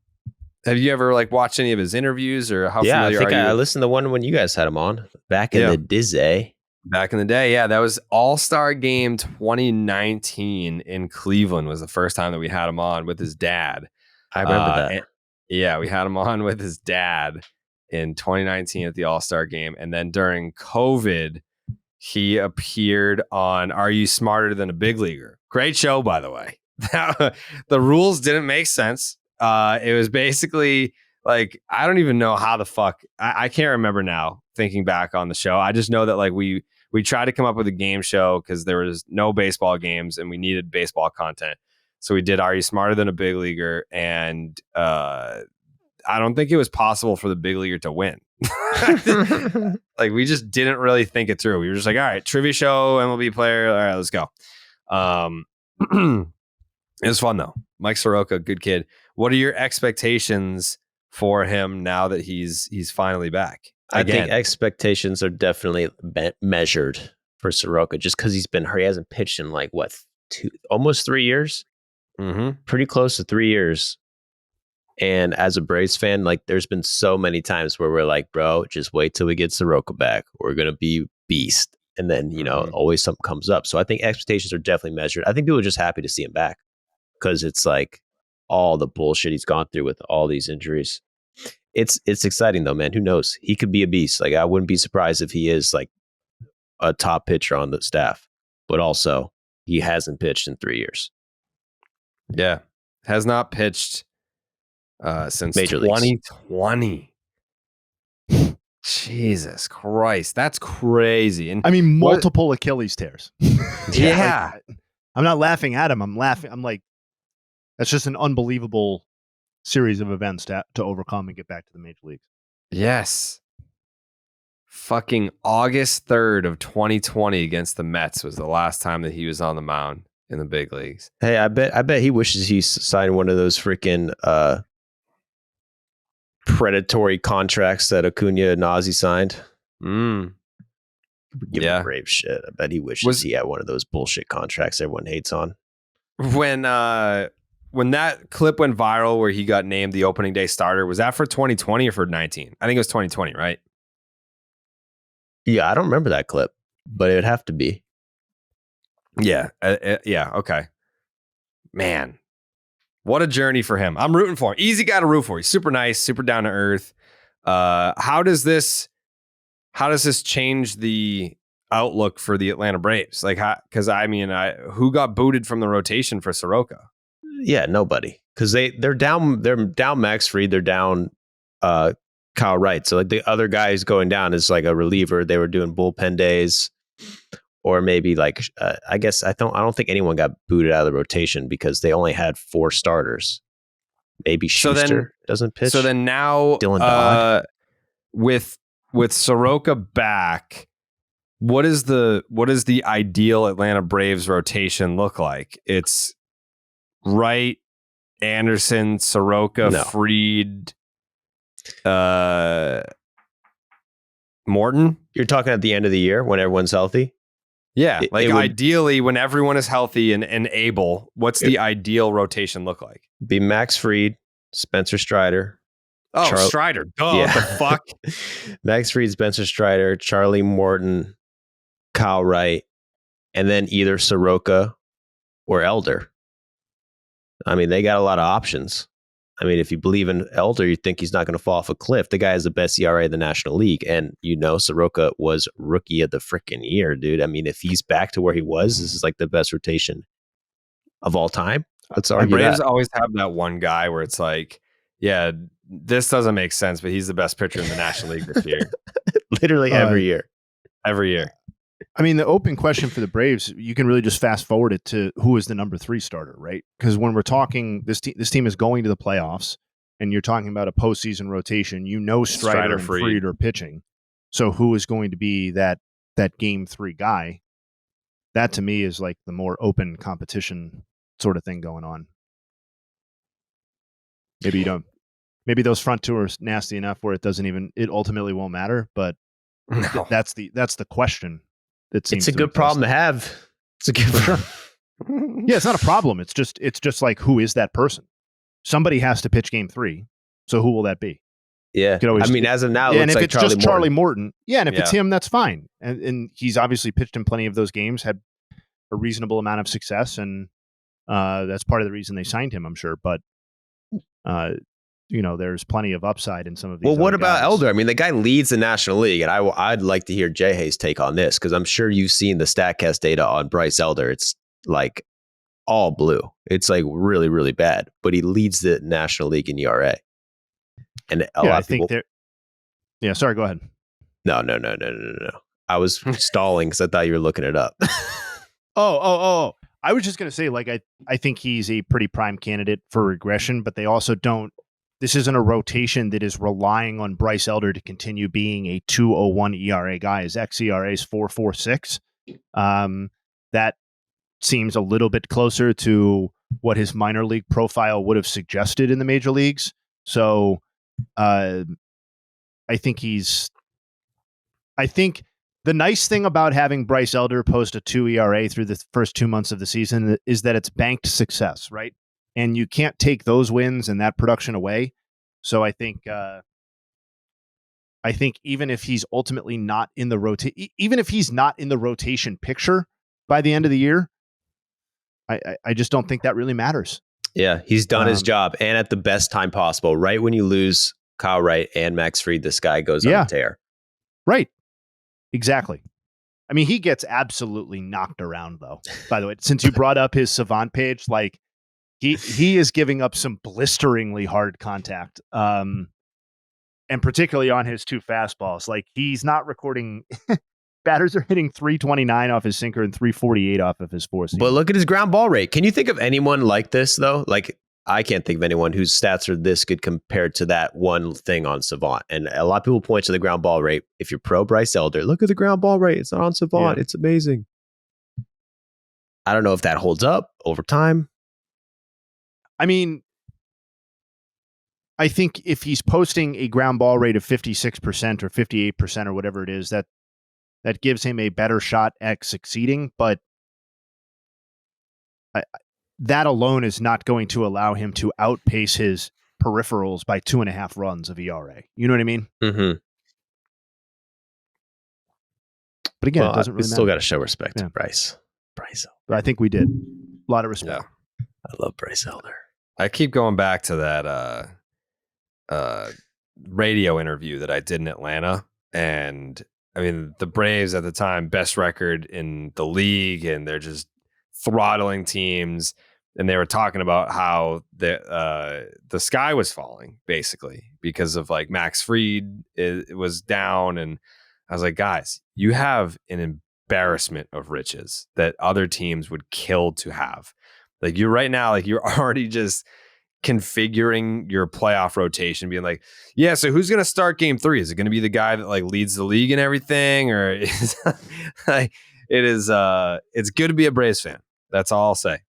you ever watched any of his interviews or how familiar are you? Yeah, I think I listened to one when you guys had him on back in the Dizzy. Back in the day, yeah. That was All-Star Game 2019 in Cleveland was the first time that we had him on with his dad. I remember that. Yeah, we had him on with his dad in 2019 at the All-Star Game. And then during COVID, he appeared on Are You Smarter Than a Big Leaguer? Great show, by the way. The rules didn't make sense. It was basically I don't even know how the fuck I can't remember now thinking back on the show. I just know that we tried to come up with a game show because there was no baseball games and we needed baseball content. So we did Are You Smarter Than a Big Leaguer? And I don't think it was possible for the big leaguer to win. We just didn't really think it through. We were just all right, trivia show, MLB player. All right, let's go. It was fun though. Mike Soroka, good kid. What are your expectations for him now that he's finally back? Again. I think expectations are definitely measured for Soroka just because he hasn't pitched in almost 3 years. Mm-hmm. Pretty close to 3 years. And as a Braves fan, there's been so many times where we're like, bro, just wait till we get Soroka back. We're going to be beast. And then, always something comes up. So I think expectations are definitely measured. I think people are just happy to see him back because it's all the bullshit he's gone through with all these injuries. It's exciting though, man. Who knows? He could be a beast. I wouldn't be surprised if he is a top pitcher on the staff, but also he hasn't pitched in 3 years. Yeah. Has not pitched since Major 2020. Jesus Christ. That's crazy. And I mean, multiple Achilles tears. Yeah. I'm not laughing at him. I'm laughing. I'm that's just an unbelievable series of events to overcome and get back to the major leagues. Yes. Fucking August 3rd of 2020 against the Mets was the last time that he was on the mound in the big leagues. Hey, I bet he wishes he signed one of those freaking predatory contracts that Acuna and Ozzy signed. Give him brave shit. I bet he wishes he had one of those bullshit contracts everyone hates on. When that clip went viral where he got named the opening day starter, was that for 2020 or for 19? I think it was 2020, right? Yeah, I don't remember that clip, but it would have to be. Yeah. Yeah. Okay. Man, what a journey for him. I'm rooting for him. Easy guy to root for. He's super nice, super down to earth. How does this change the outlook for the Atlanta Braves? Because who got booted from the rotation for Soroka? Yeah, nobody. Because they're down Max Fried, they're down Kyle Wright. So the other guy who's going down is a reliever. They were doing bullpen days. Or maybe I guess I don't think anyone got booted out of the rotation because they only had 4 starters. Maybe Schuster doesn't pitch. So then now Dylan Dodd. with Soroka back, what does the ideal Atlanta Braves rotation look like? It's Wright, Anderson, Soroka, Fried, Morton. You're talking at the end of the year when everyone's healthy? Yeah, ideally when everyone is healthy and able, what's the ideal rotation look like? Be Max Fried, Spencer Strider. Oh, Strider. Duh, yeah. What the fuck? Max Fried, Spencer Strider, Charlie Morton, Kyle Wright, and then either Soroka or Elder. I mean, they got a lot of options. I mean, if you believe in Elder, you think he's not going to fall off a cliff. The guy has the best ERA in the National League. And, Soroka was rookie of the freaking year, dude. I mean, if he's back to where he was, this is like the best rotation of all time. Let's The argue Braves that. always have that one guy where it's like, yeah, this doesn't make sense, but he's the best pitcher in the National League this year. Literally every year. Every year. I mean, the open question for the Braves, you can really just fast forward it to who is the number 3 starter, right? Because when we're talking, this team is going to the playoffs, and you're talking about a postseason rotation. Strider and Fried are pitching, so who is going to be that game 3 guy? That to me is like the more open competition sort of thing going on. Maybe you don't. Maybe those front two are nasty enough where it ultimately won't matter. But No. that's the question. It's a good problem to have. It's a good problem. Yeah, it's not a problem. It's just like, who is that person? Somebody has to pitch game 3. So who will that be? Yeah. Always, I mean, as of now, it and looks if like it's just Charlie Morton, and if it's Yeah. him, that's fine. And he's obviously pitched in plenty of those games, had a reasonable amount of success, and that's part of the reason they signed him, I'm sure. But there's plenty of upside in some of these. Well, what other about guys. Elder? I mean, the guy leads the National League, and I'd like to hear Jay Hayes' take on this, because I'm sure you've seen the StatCast data on Bryce Elder. It's like all blue. It's like really, really bad. But he leads the National League in ERA. And a lot of people. Yeah, sorry, go ahead. No. I was stalling because I thought you were looking it up. Oh. I was just going to say, like, I think he's a pretty prime candidate for regression, but they also don't. This isn't a rotation that is relying on Bryce Elder to continue being a 2.01 ERA guy. His xERA is 4.46. That seems a little bit closer to what his minor league profile would have suggested in the major leagues. So I think the nice thing about having Bryce Elder post a 2 ERA through the first 2 months of the season is that it's banked success, right? And you can't take those wins and that production away. So I think even if he's ultimately not in the rotation picture by the end of the year, I just don't think that really matters. Yeah, he's done his job, and at the best time possible. Right when you lose Kyle Wright and Max Fried, this guy goes on a tear. Right. Exactly. I mean, he gets absolutely knocked around, though. By the way, since you brought up his Savant page, like he is giving up some blisteringly hard contact, and particularly on his 2 fastballs. Like, he's not recording. Batters are hitting 329 off his sinker and 348 off of his 4-seam. But look at his ground ball rate. Can you think of anyone like this, though? Like, I can't think of anyone whose stats are this good compared to that one thing on Savant. And a lot of people point to the ground ball rate. If you're pro Bryce Elder, look at the ground ball rate. It's not on Savant. Yeah. It's amazing. I don't know if that holds up over time. I mean, I think if he's posting a ground ball rate of 56% or 58% or whatever it is, that gives him a better shot at succeeding. But that alone is not going to allow him to outpace his peripherals by 2.5 runs of ERA. You know what I mean? Mm-hmm. But again, it doesn't really matter. Still got to show respect to Bryce. But I think we did. A lot of respect. Yeah. I love Bryce Elder. I keep going back to that radio interview that I did in Atlanta. And I mean, the Braves at the time, best record in the league, and they're just throttling teams. And they were talking about how the sky was falling, basically, because of like Max Fried it was down. And I was like, guys, you have an embarrassment of riches that other teams would kill to have. Like, you're right now, like, you're already just configuring your playoff rotation, being like, yeah, so who's going to start game 3? Is it going to be the guy that like leads the league and everything? Or is like, it's good to be a Braves fan. That's all I'll say.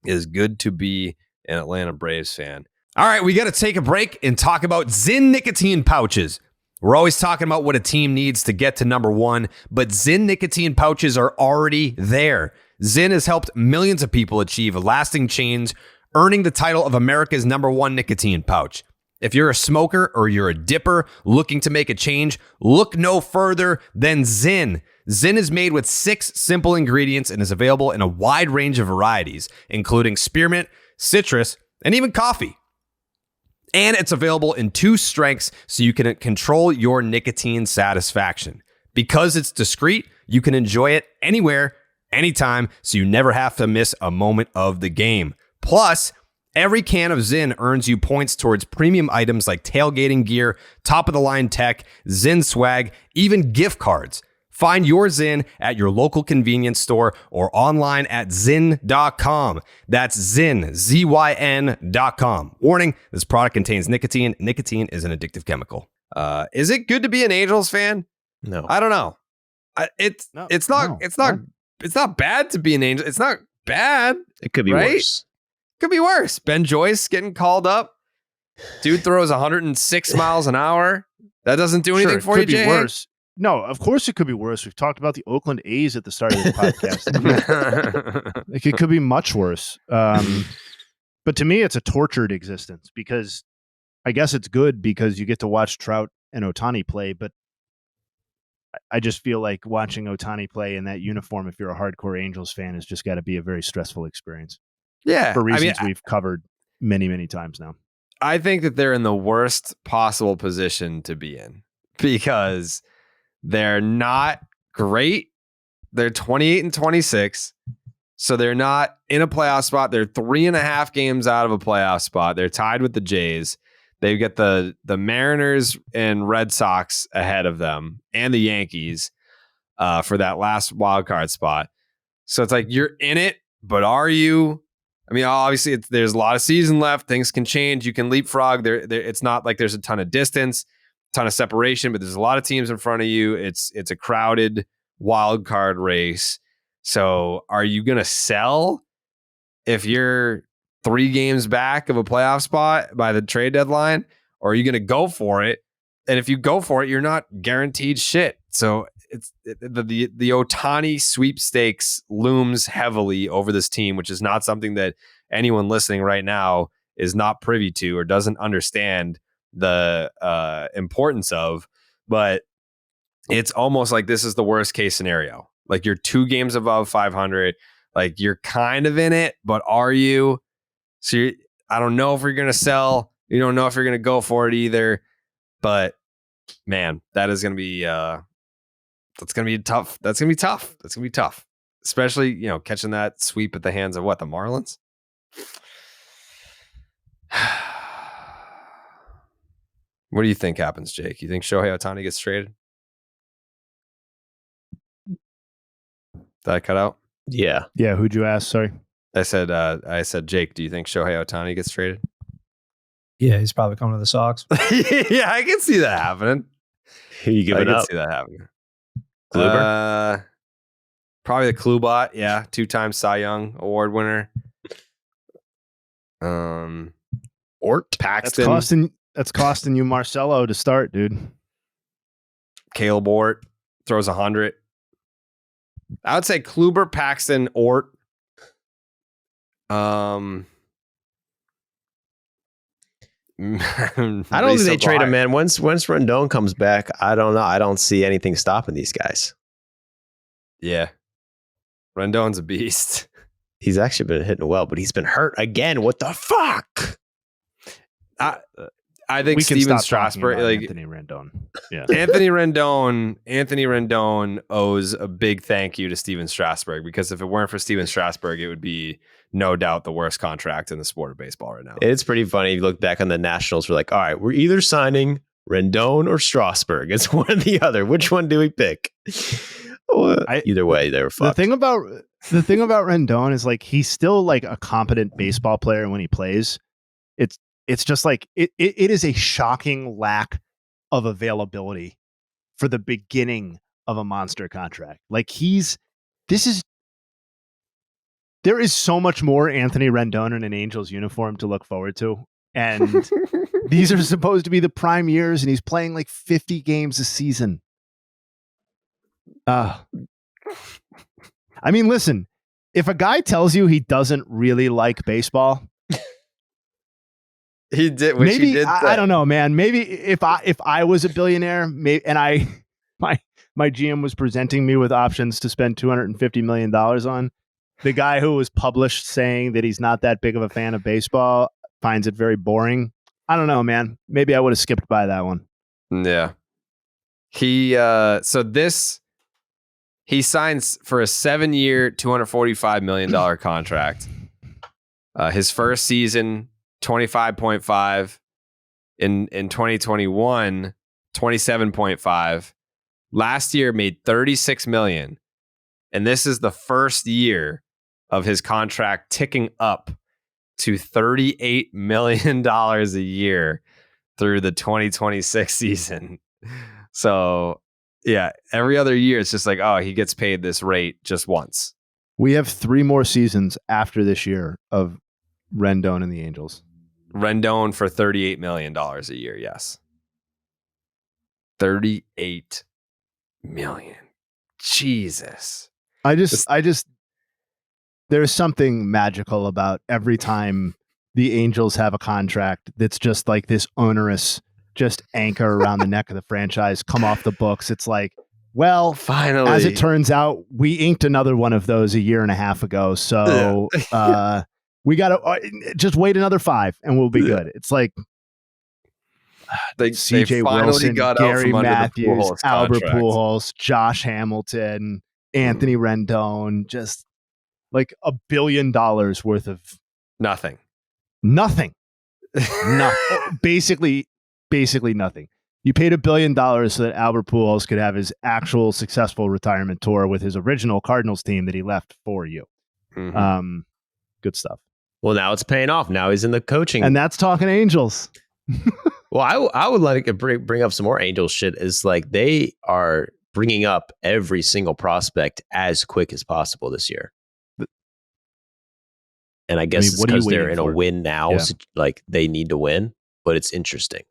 It is good to be an Atlanta Braves fan. All right, we got to take a break and talk about Zyn nicotine pouches. We're always talking about what a team needs to get to number 1, but Zyn nicotine pouches are already there. Zyn has helped millions of people achieve lasting change, earning the title of America's number 1 nicotine pouch. If you're a smoker or you're a dipper looking to make a change, look no further than Zyn. Zyn is made with 6 simple ingredients and is available in a wide range of varieties, including spearmint, citrus, and even coffee. And it's available in 2 strengths so you can control your nicotine satisfaction. Because it's discreet, you can enjoy it anywhere, anytime, so you never have to miss a moment of the game. Plus, every can of Zyn earns you points towards premium items like tailgating gear, top-of-the-line tech, Zyn swag, even gift cards. Find your Zyn at your local convenience store or online at Zyn.com. That's Zyn, ZYN.com. Warning, this product contains nicotine. Nicotine is an addictive chemical. Is it good to be an Angels fan? No. I don't know. It's not bad to be an Angel. It's not bad. It could be right? worse. Could be worse. Ben Joyce getting called up. Dude throws 106 miles an hour. That doesn't do anything for you, Jay. Could be worse. No, of course it could be worse. We've talked about the Oakland A's at the start of the podcast. Like, it could be much worse. But to me, it's a tortured existence because I guess it's good because you get to watch Trout and Ohtani play, but I just feel like watching Ohtani play in that uniform, if you're a hardcore Angels fan, has just got to be a very stressful experience. Yeah. For reasons we've covered many, many times now. I think that they're in the worst possible position to be in because they're not great. They're 28 and 26. So they're not in a playoff spot. They're 3.5 games out of a playoff spot. They're tied with the Jays. They've got the Mariners and Red Sox ahead of them and the Yankees for that last wild card spot. So it's like you're in it, but are you? I mean, obviously, there's a lot of season left. Things can change. You can leapfrog. It's not like there's a ton of distance, ton of separation, but there's a lot of teams in front of you. It's a crowded wild card race. So are you going to sell if you're 3 games back of a playoff spot by the trade deadline, or are you going to go for it? And if you go for it, you're not guaranteed shit. So the Ohtani sweepstakes looms heavily over this team, which is not something that anyone listening right now is not privy to or doesn't understand the importance of. But it's almost like this is the worst case scenario. Like you're 2 games above 500. Like you're kind of in it, but are you? So I don't know if you're going to sell. You don't know if you're going to go for it either. But man, that is going to be that's going to be tough. That's going to be tough. That's going to be tough. Especially, catching that sweep at the hands of what, the Marlins? What do you think happens, Jake? You think Shohei Ohtani gets traded? Did I cut out? Yeah. Yeah, who'd you ask? Sorry. I said, Jake, do you think Shohei Ohtani gets traded? Yeah, he's probably coming to the Sox. Yeah, I can see that happening. Who you giving up? I can see that happening. Kluber? Probably the Klubot. Yeah, 2-time Cy Young Award winner. Ort? Paxton. That's costing you Marcelo to start, dude. Caleb Ort throws 100. I would say Kluber, Paxton, Ort. I don't think they trade him, man. Once Rendon comes back, I don't know. I don't see anything stopping these guys. Yeah. Rendon's a beast. He's actually been hitting well, but he's been hurt again. What the fuck? I think Steven Strasburg, like Anthony Rendon. Yeah. Anthony Rendon owes a big thank you to Steven Strasburg, because if it weren't for Steven Strasburg, it would be no doubt the worst contract in the sport of baseball right now. It's pretty funny. If you look back on the Nationals, we're like, all right, we're either signing Rendon or Strasburg. It's one or the other. Which one do we pick? Either way, they were fucked. The thing about Rendon is, like, he's still like a competent baseball player when he plays. It's just like it is a shocking lack of availability for the beginning of a monster contract. Like there is so much more Anthony Rendon in an Angels uniform to look forward to. And these are supposed to be the prime years, and he's playing like 50 games a season. I mean, listen, if a guy tells you he doesn't really like baseball, he did. Maybe he did I don't know, man. Maybe if I was a billionaire, and my GM was presenting me with options to spend $250 million on, the guy who was published saying that he's not that big of a fan of baseball finds it very boring. I don't know, man. Maybe I would have skipped by that one. Yeah. He signs for a 7-year, $245 million contract. His first season, 25.5. In 2021, 27.5. Last year made $36 million. And this is the first year of his contract ticking up to $38 million a year through the 2026 season. So, yeah, every other year it's just like, oh, he gets paid this rate just once. We have 3 more seasons after this year of Rendon and the Angels. Rendon for $38 million a year, yes. $38 million. Jesus. I just there's something magical about every time the Angels have a contract that's just like this onerous just anchor around the neck of the franchise come off the books. It's like, well, finally, as it turns out, we inked another one of those a year and a half ago. So we got to just wait another 5 and we'll be good. It's like CJ Wilson, Gary Matthews, Albert Pujols, Josh Hamilton, Anthony Rendon, just like $1 billion worth of nothing. Basically nothing. You paid $1 billion so that Albert Pujols could have his actual successful retirement tour with his original Cardinals team that he left for you. Mm-hmm. Good stuff. Well, now it's paying off. Now he's in the coaching. And that's talking Angels. Well, I would like to bring up some more Angels shit. Is like they are bringing up every single prospect as quick as possible this year. And I guess it's because they're in a win now. Yeah. So like they need to win, but it's interesting.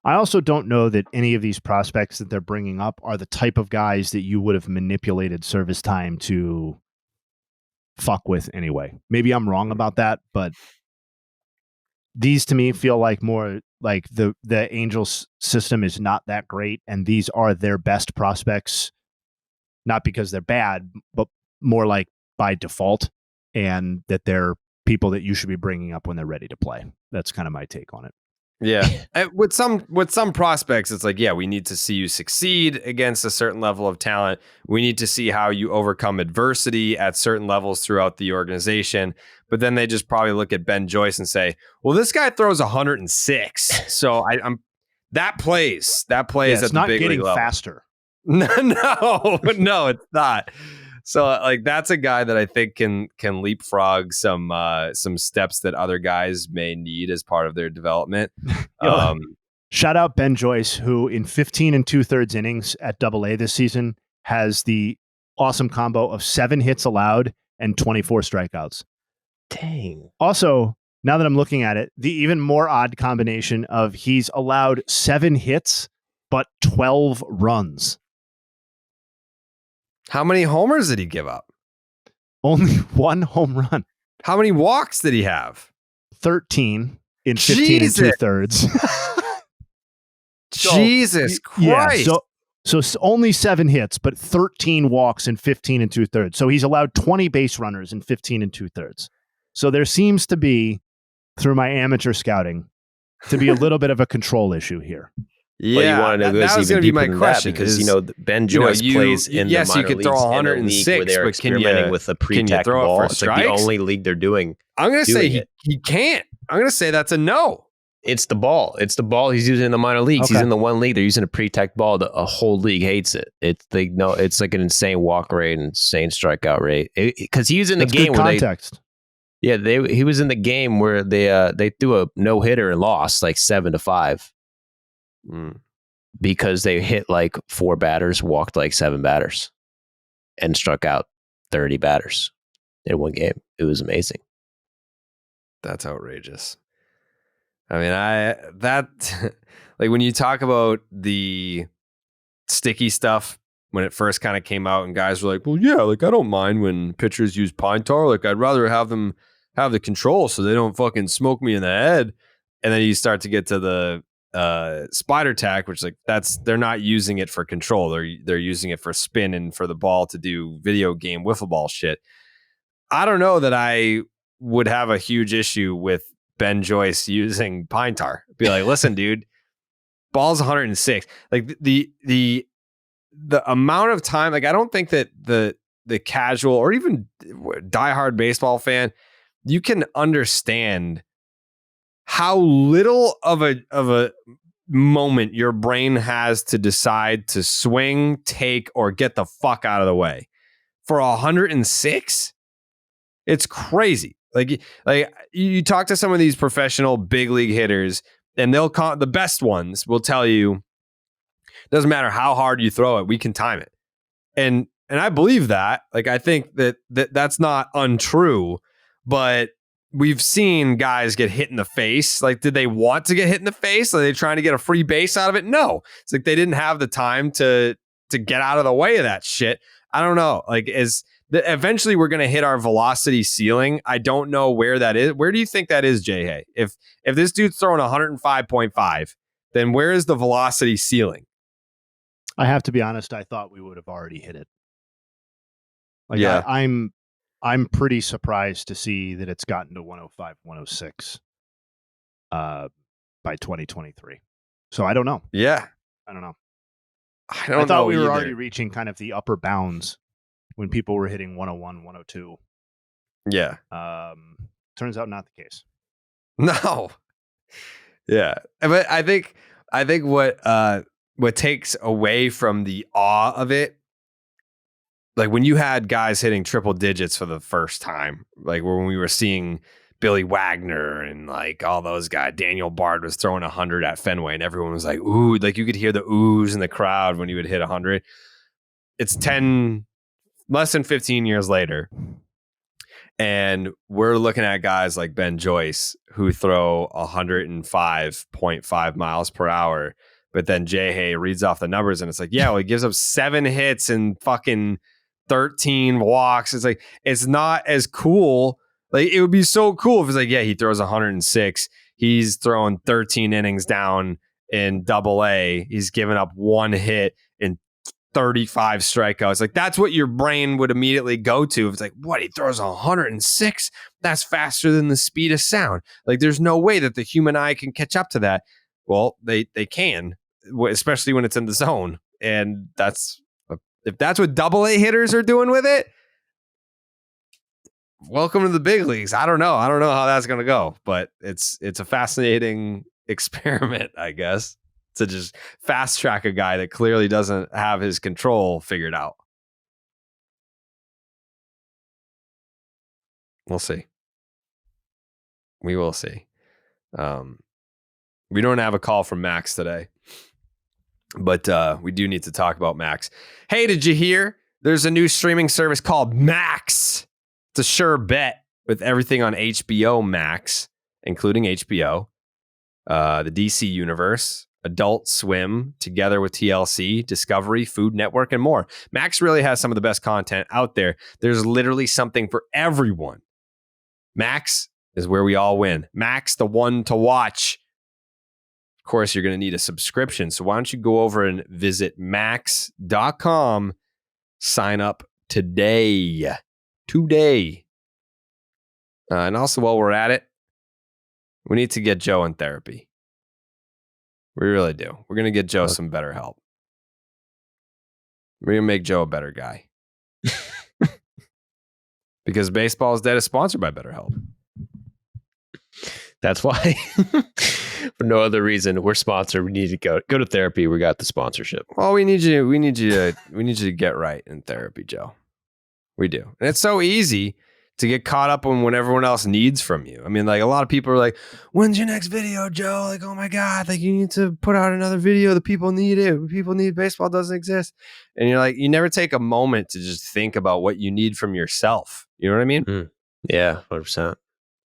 I also don't know that any of these prospects that they're bringing up are the type of guys that you would have manipulated service time to fuck with anyway. Maybe I'm wrong about that, but these to me feel like more like the Angels system is not that great, and these are their best prospects, not because they're bad, but more like by default, and that they're people that you should be bringing up when they're ready to play. That's kind of my take on it. Yeah. With some prospects, it's like, yeah, we need to see you succeed against a certain level of talent. We need to see how you overcome adversity at certain levels throughout the organization. But then they just probably look at Ben Joyce and say, well, this guy throws 106. So I'm that plays at the big league level. Faster. No, it's not. So like that's a guy that I think can leapfrog some steps that other guys may need as part of their development. Shout out Ben Joyce, who in 15 2/3 innings at AA this season has the awesome combo of 7 hits allowed and 24 strikeouts. Dang. Also, now that I'm looking at it, the even more odd combination of he's allowed 7 hits but 12 runs. How many homers did he give up? Only 1 home run. How many walks did he have? 13 in 15 2/3. Jesus Christ. Yeah, so only 7 hits, but 13 walks in 15 2/3. So he's allowed 20 base runners in 15 2/3. So there seems to be, through my amateur scouting, to be a little bit of a control issue here. Yeah, well, you want to know that was even deeper my than question, that because Ben Joyce plays in the minor you could throw 106, where they're experimenting with a pre-tacked ball. It's like the only league they're doing. I'm going to say he can't. I'm going to say that's a no. It's the ball. It's the ball he's using in the minor leagues. Okay. He's in the one league. They're using a pre-tacked ball. A whole league hates it. It's like an insane walk rate and insane strikeout rate. Because he was in the game where context. He was in the game where they threw a no hitter and lost like 7-5. Because they hit like 4 batters, walked like 7 batters, and struck out 30 batters in one game. It was amazing. That's outrageous. I mean, like when you talk about the sticky stuff when it first kind of came out and guys were like, well, yeah, like I don't mind when pitchers use pine tar. Like I'd rather have them have the control so they don't fucking smoke me in the head. And then you start to get to the spider tack, which like they're not using it for control. They're using it for spin and for the ball to do video game wiffle ball shit. I don't know that I would have a huge issue with Ben Joyce using pine tar. Be like, listen, dude, ball's 106. Like the amount of time, like I don't think that the casual or even diehard baseball fan, you can understand how little of a moment your brain has to decide to swing, take, or get the fuck out of the way. For 106, it's crazy. Like you talk to some of these professional big league hitters, and the best ones will tell you, doesn't matter how hard you throw it, we can time it. And I believe that. Like I think that's not untrue, but we've seen guys get hit in the face. Like, did they want to get hit in the face? Are they trying to get a free base out of it? No. It's like they didn't have the time to get out of the way of that shit. I don't know. Like, eventually we're going to hit our velocity ceiling. I don't know where that is. Where do you think that is, Jay Hay? If this dude's throwing 105.5, then where is the velocity ceiling? I have to be honest. I thought we would have already hit it. Like, yeah. I'm pretty surprised to see that it's gotten to 105, 106 by 2023. So I don't know. Yeah. I don't know. I thought we were already reaching kind of the upper bounds when people were hitting 101, 102. Yeah. Turns out not the case. No. Yeah. But I think what takes away from the awe of it, like when you had guys hitting triple digits for the first time, like when we were seeing Billy Wagner and like all those guys, Daniel Bard was throwing 100 at Fenway and everyone was like, ooh, like you could hear the oohs in the crowd when he would hit 100. It's less than 15 years later. And we're looking at guys like Ben Joyce who throw 105.5 miles per hour. But then Jay Hay reads off the numbers and it's like, yeah, well, he gives up 7 hits and fucking 13 walks. It's like, it's not as cool. Like, it would be so cool if it's like, yeah, he throws 106. He's throwing 13 innings down in Double-A. He's given up 1 hit in 35 strikeouts. Like, that's what your brain would immediately go to. If it's like, what? He throws 106? That's faster than the speed of sound. Like, there's no way that the human eye can catch up to that. Well, they can, especially when it's in the zone. And if that's what Double-A hitters are doing with it, welcome to the big leagues. I don't know how that's going to go, but it's a fascinating experiment, I guess, to just fast track a guy that clearly doesn't have his control figured out. We'll see. We will see. We don't have a call from Max today, but we do need to talk about Max. Hey, did you hear? There's a new streaming service called Max. It's a sure bet with everything on HBO Max, including HBO, the DC Universe, Adult Swim, together with TLC, Discovery, Food Network, and more. Max really has some of the best content out there. There's literally something for everyone. Max is where we all win. Max, the one to watch. Of course, you're going to need a subscription. So why don't you go over and visit max.com, sign up today. And also, while we're at it, we need to get Joe in therapy. We really do. We're going to get Joe some better help. We're going to make Joe a better guy. Because Baseball is Dead is sponsored by BetterHelp. That's why. For no other reason, we're sponsored. We need to go to therapy. We got the sponsorship. Well, we need you to get right in therapy, Joe. We do. And it's so easy to get caught up on what everyone else needs from you. I mean, like, a lot of people are like, when's your next video, Joe? Like, oh my God, like, you need to put out another video. The people need it. People need baseball doesn't exist. And you're like, you never take a moment to just think about what you need from yourself. You know what I mean? Yeah, 100%.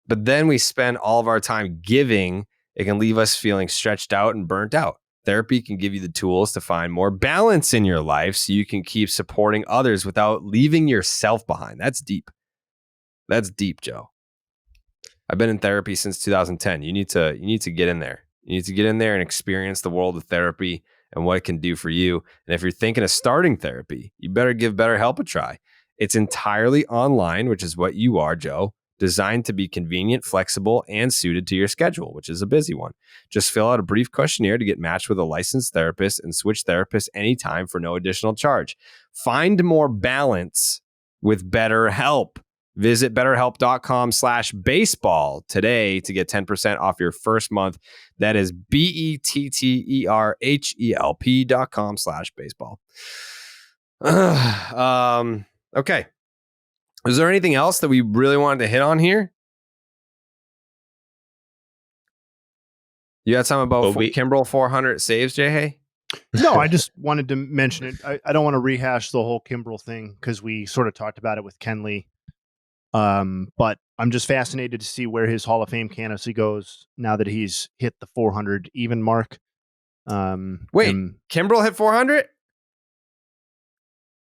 But then we spend all of our time giving. It can leave us feeling stretched out and burnt out. Therapy can give you the tools to find more balance in your life so you can keep supporting others without leaving yourself behind. That's deep. That's deep, Joe. I've been in therapy since 2010. You need to get in there. You need to get in there and experience the world of therapy and what it can do for you. And if you're thinking of starting therapy, you better give BetterHelp a try. It's entirely online, which is what you are, Joe, designed to be convenient, flexible, and suited to your schedule, which is a busy one. Just fill out a brief questionnaire to get matched with a licensed therapist and switch therapists anytime for no additional charge. Find more balance with BetterHelp. Visit betterhelp.com/baseball today to get 10% off your first month. That is BetterHelp.com/baseball. Okay. Is there anything else that we really wanted to hit on here? You had something about Kimbrel 400 saves, Jay Hay? No, I just wanted to mention it. I don't want to rehash the whole Kimbrel thing because we sort of talked about it with Kenley. But I'm just fascinated to see where his Hall of Fame candidacy goes now that he's hit the 400 even mark. Wait, Kimbrel hit 400?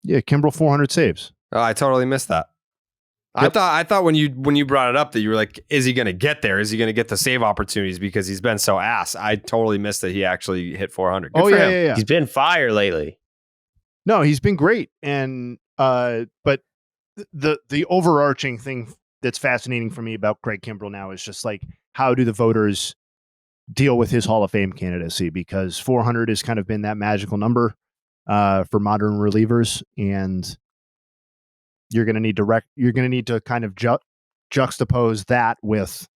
Yeah, Kimbrel 400 saves. Oh, I totally missed that. Yep. I thought when you brought it up that you were like, is he going to get there? Is he going to get the save opportunities because he's been so ass? I totally missed that he actually hit 400. Good for him. Yeah. He's been fire lately. No, he's been great. And but the overarching thing that's fascinating for me about Craig Kimbrel now is just like, how do the voters deal with his Hall of Fame candidacy? Because 400 has kind of been that magical number for modern relievers, and you're going to need to kind of juxtapose that with,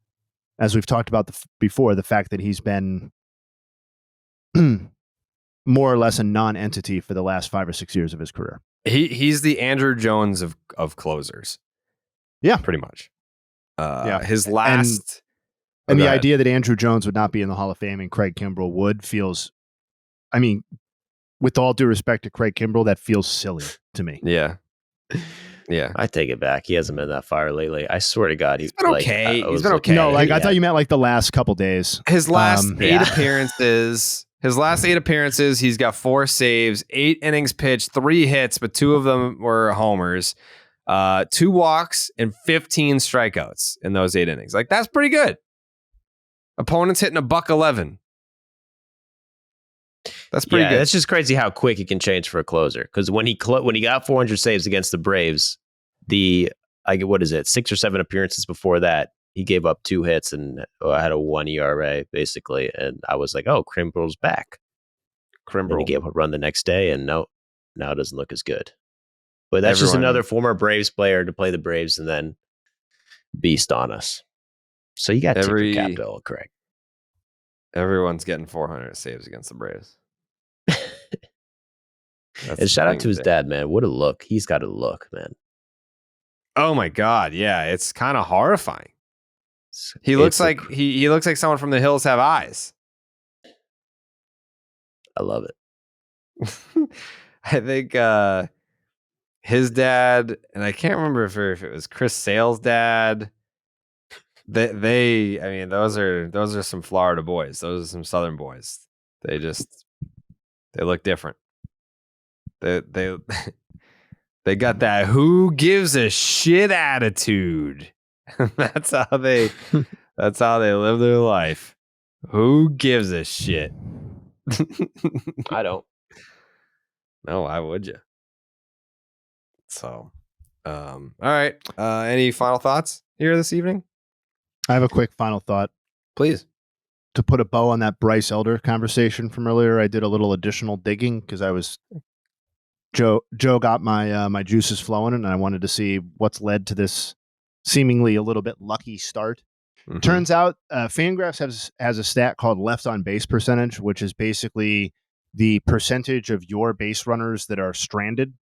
as we've talked about before, the fact that he's been more or less a non-entity for the last 5 or 6 years of his career. He's the Andrew Jones of closers. Yeah, pretty much. Yeah, his last and the idea that Andrew Jones would not be in the Hall of Fame and Craig Kimbrel would feels, I mean, with all due respect to Craig Kimbrel, that feels silly to me. Yeah. I take it back. He hasn't been that fire lately. I swear to God, he's been okay. He's been okay. No, I thought you meant like the last couple days. His last 8 appearances. His last 8 appearances, he's got 4 saves, 8 innings pitched, 3 hits, but 2 of them were homers, 2 walks, and 15 strikeouts in those 8 innings. Like, that's pretty good. Opponents hitting $111. That's pretty good. That's just crazy how quick it can change for a closer. Because when he got 400 saves against the Braves, 6 or 7 appearances before that, he gave up 2 hits and had a 1 ERA basically. And I was like, oh, Kimbrel's back. And he gave up a run the next day, and now it doesn't look as good. But that's just another former Braves player to play the Braves and then beast on us. So you got to tip your cap to old Craig. Everyone's getting 400 saves against the Braves. And shout out to his dad, man. What a look. He's got a look, man. Oh my God. Yeah. It's kind of horrifying. He looks like he looks like someone from The Hills Have Eyes. I love it. I think his dad, and I can't remember if it was Chris Sale's dad. Those are some Florida boys. Those are some Southern boys. They look different. They got that who gives a shit attitude. That's how they live their life. Who gives a shit? I don't. No, why would you? So, all right. Any final thoughts here this evening? I have a quick final thought. Please. To put a bow on that Bryce Elder conversation from earlier, I did a little additional digging because Joe got my juices flowing, and I wanted to see what's led to this seemingly a little bit lucky start. Mm-hmm. Turns out Fangraphs has a stat called left on base percentage, which is basically the percentage of your base runners that are stranded.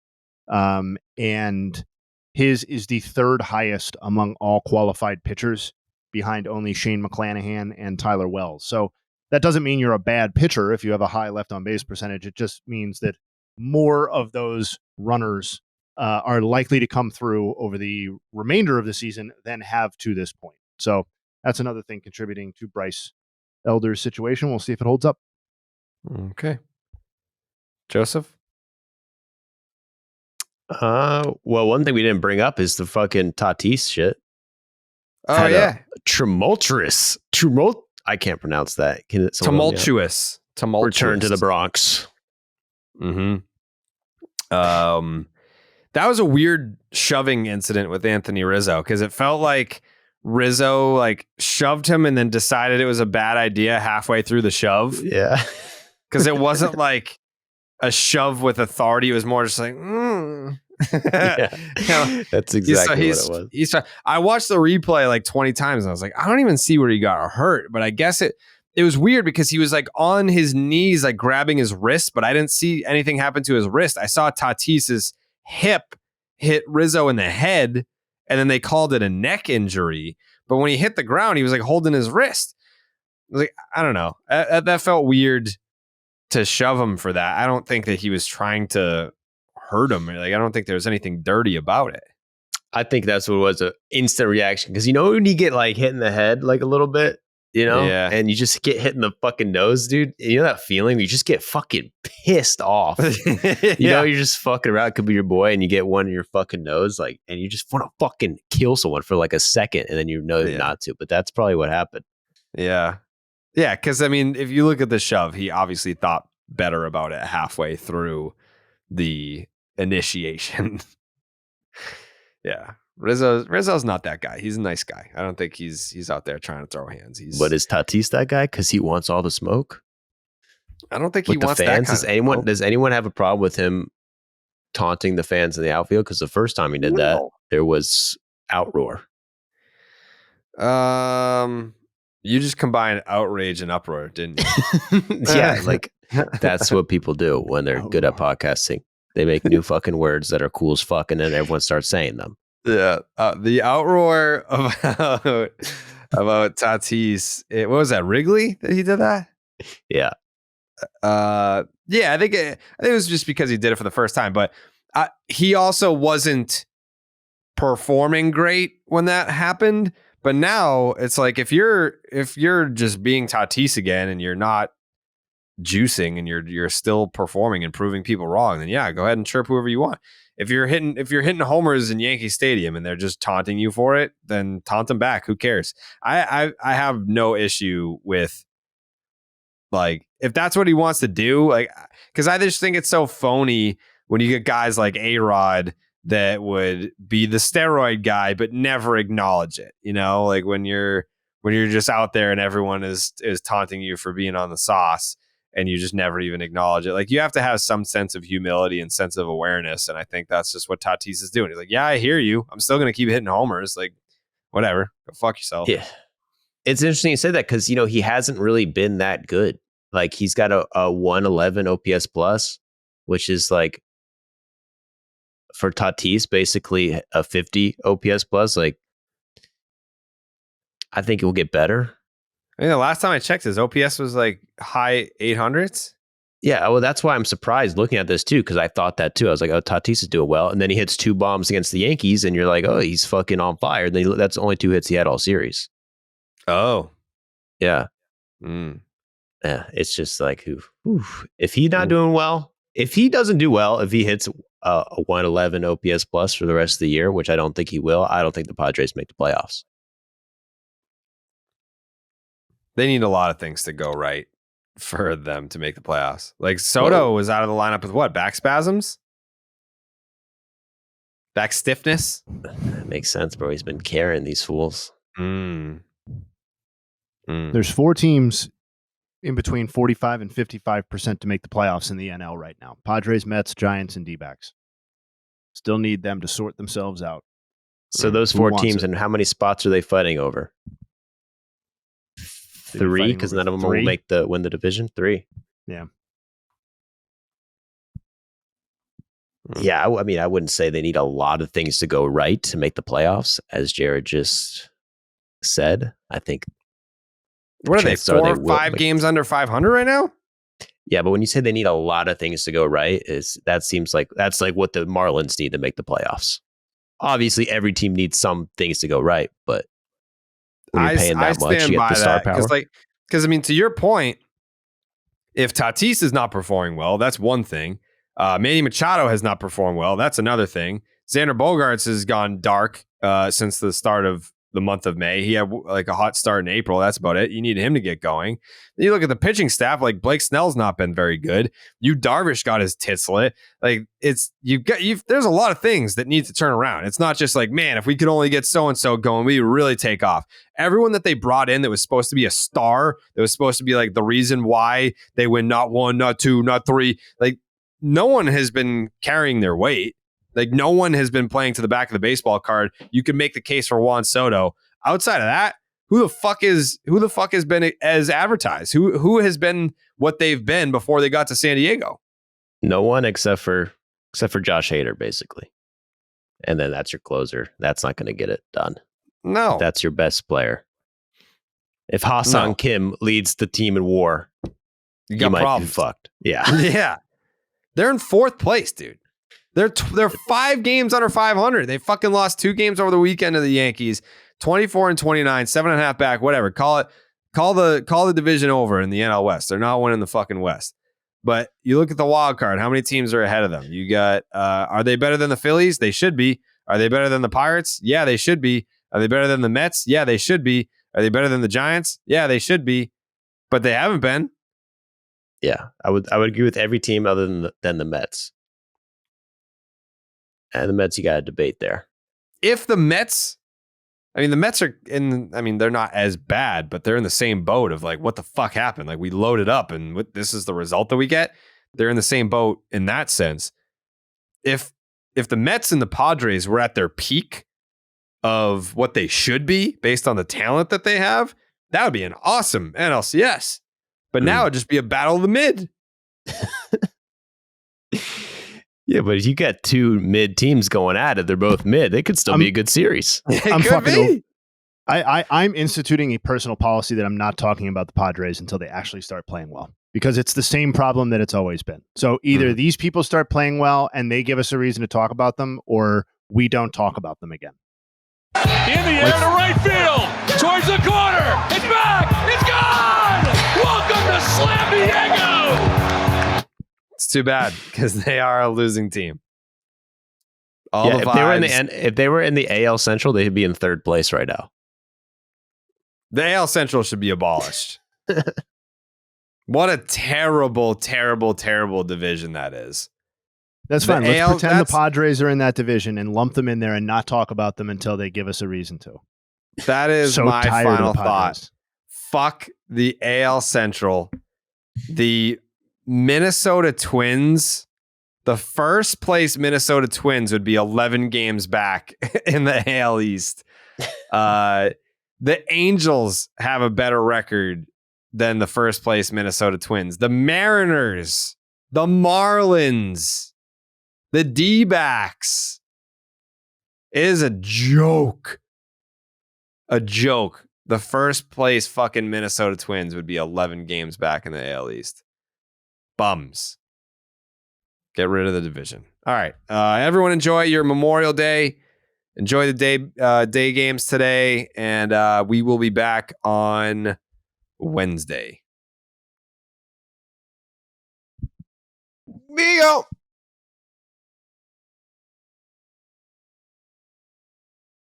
And his is the 3rd highest among all qualified pitchers, behind only Shane McClanahan and Tyler Wells. So that doesn't mean you're a bad pitcher if you have a high left on base percentage. It just means that more of those runners are likely to come through over the remainder of the season than have to this point. So that's another thing contributing to Bryce Elder's situation. We'll see if it holds up. Okay. Joseph? Well, one thing we didn't bring up is the fucking Tatis shit. Oh, yeah. I can't pronounce that. Can someone help me out? Tumultuous. Return to the Bronx. Mm-hmm. That was a weird shoving incident with Anthony Rizzo because it felt like Rizzo like shoved him and then decided it was a bad idea halfway through the shove. Yeah. Because it wasn't like a shove with authority. It was more just like, Yeah. You know, That's exactly what it was. I watched the replay like 20 times and I was like, I don't even see where he got hurt. But I guess it was weird because he was like on his knees, like grabbing his wrist, but I didn't see anything happen to his wrist. I saw Tatis's hip hit Rizzo in the head, and then they called it a neck injury. But when he hit the ground, he was like holding his wrist. I was like, I don't know. That felt weird to shove him for that. I don't think that he was trying to hurt him. Like, I don't think there was anything dirty about it. I think that's what it was, an instant reaction. Because you know when you get like hit in the head like a little bit, you know, Yeah. and you just get hit in the fucking nose, dude. You know that feeling? You just get fucking pissed off. You know, you're just fucking around. It could be your boy, and you get one in your fucking nose, like, and you just want to fucking kill someone for like a second, and then you know not to. But that's probably what happened. Yeah. Yeah. Because, I mean, if you look at the shove, he obviously thought better about it halfway through the initiation. Yeah. Rizzo's not that guy. He's a nice guy. I don't think he's out there trying to throw hands. But is Tatis that guy? Because he wants all the smoke. I don't think he With the wants fans. that kind of smoke. Does anyone have a problem with him taunting the fans in the outfield? Because the first time he did that, there was outroar. You just combined outrage and uproar, didn't you? Yeah, like that's what people do when they're good at podcasting. They make new fucking words that are cool as fuck, and then everyone starts saying them. Yeah, the outroar about Tatis. What was that? Wrigley that he did that? Yeah. Yeah. I think it was just because he did it for the first time, but he also wasn't performing great when that happened. But now it's like if you're just being Tatis again and you're not juicing and you're still performing and proving people wrong, then yeah, go ahead and chirp whoever you want. If you're hitting homers in Yankee Stadium and they're just taunting you for it, then taunt them back. Who cares? I have no issue with, like, if that's what he wants to do, like, because I just think it's so phony when you get guys like A-Rod that would be the steroid guy but never acknowledge it. You know, like when you're just out there and everyone is taunting you for being on the sauce and you just never even acknowledge it. Like, you have to have some sense of humility and sense of awareness. And I think that's just what Tatis is doing. He's like, yeah, I hear you. I'm still going to keep hitting homers. Like, whatever. Go fuck yourself. Yeah. It's interesting you say that because, you know, he hasn't really been that good. Like, he's got a 111 OPS plus, which is like, for Tatis, basically a 50 OPS plus. Like, I think it will get better. I mean, the last time I checked, his OPS was like high 800s. Yeah, well, that's why I'm surprised looking at this too, because I thought that too. I was like, oh, Tatis is doing well. And then he hits 2 bombs against the Yankees, and you're like, oh, he's fucking on fire. And then that's the only 2 hits he had all series. Oh. Yeah. Mm. Yeah, it's just like, if he's not doing well, if he doesn't do well, if he hits a 111 OPS plus for the rest of the year, which I don't think he will, I don't think the Padres make the playoffs. They need a lot of things to go right for them to make the playoffs. Like, Soto was out of the lineup with what? Back spasms? Back stiffness? That makes sense, bro. He's been carrying these fools. There's 4 teams in between 45 and 55% to make the playoffs in the NL right now. Padres, Mets, Giants, and D-backs. Still need them to sort themselves out. So those 4 teams, and how many spots are they fighting over? 3, because none of them will win the division. 3. Yeah. Yeah, I mean, I wouldn't say they need a lot of things to go right to make the playoffs, as Jared just said. I think. What are they? 4 or 5 games under 500 right now? Yeah, but when you say they need a lot of things to go right, seems like that's like what the Marlins need to make the playoffs. Obviously, every team needs some things to go right, but when you're paying that much, you get the star power. Because I mean, to your point, if Tatis is not performing well, that's one thing. Manny Machado has not performed well. That's another thing. Xander Bogaerts has gone dark since the start of the month of May. He had like a hot start in April. That's about it. You need him to get going. Then you look at the pitching staff, like Blake Snell's not been very good. Darvish got his tits lit. Like there's a lot of things that need to turn around. It's not just like, man, if we could only get so-and-so going, we would really take off. Everyone that they brought in that was supposed to be a star, that was supposed to be like the reason why they win not 1, not 2, not 3, like no one has been carrying their weight. Like no one has been playing to the back of the baseball card. You can make the case for Juan Soto. Outside of that, who the fuck has been as advertised? Who has been what they've been before they got to San Diego? No one except for Josh Hader, basically. And then that's your closer. That's not going to get it done. No. That's your best player. If Hassan Kim leads the team in WAR, you might problems. Be fucked. Yeah. Yeah. They're in 4th place, dude. They're 5 games under 500. They fucking lost 2 games over the weekend to the Yankees. 24 and 29, 7.5 back, whatever. Call the division over in the NL West. They're not winning the fucking West. But you look at the wild card. How many teams are ahead of them? You got. Are they better than the Phillies? They should be. Are they better than the Pirates? Yeah, they should be. Are they better than the Mets? Yeah, they should be. Are they better than the Giants? Yeah, they should be. But they haven't been. Yeah, I would agree with every team other than the Mets. And the Mets, you got a debate there. If the Mets, the Mets are they're not as bad, but they're in the same boat of like, what the fuck happened? Like we loaded up and this is the result that we get. They're in the same boat in that sense. If the Mets and the Padres were at their peak of what they should be based on the talent that they have, that would be an awesome NLCS. But now it'd just be a battle of the mid. Yeah, but if you got 2 mid teams going at it, they're both mid. They could still be a good series. I'm instituting a personal policy that I'm not talking about the Padres until they actually start playing well, because it's the same problem that it's always been. So either these people start playing well and they give us a reason to talk about them, or we don't talk about them again. In the air to right field, towards the corner, it's back, it's gone! Welcome to Slam Diego! It's too bad because they are a losing team. If they were in the AL Central, they'd be in 3rd place right now. The AL Central should be abolished. What a terrible, terrible, terrible division that is. That's fine. Let's pretend the Padres are in that division and lump them in there and not talk about them until they give us a reason to. That is my final thought. Fuck the AL Central. The Minnesota Twins, the first place Minnesota Twins would be 11 games back in the AL East. The Angels have a better record than the first place Minnesota Twins. The Mariners, the Marlins, the D-backs. It is a joke. A joke. The first place fucking Minnesota Twins would be 11 games back in the AL East. Bums. Get rid of the division. All right. Everyone enjoy your Memorial Day. Enjoy the day games today. And we will be back on Wednesday. Mio.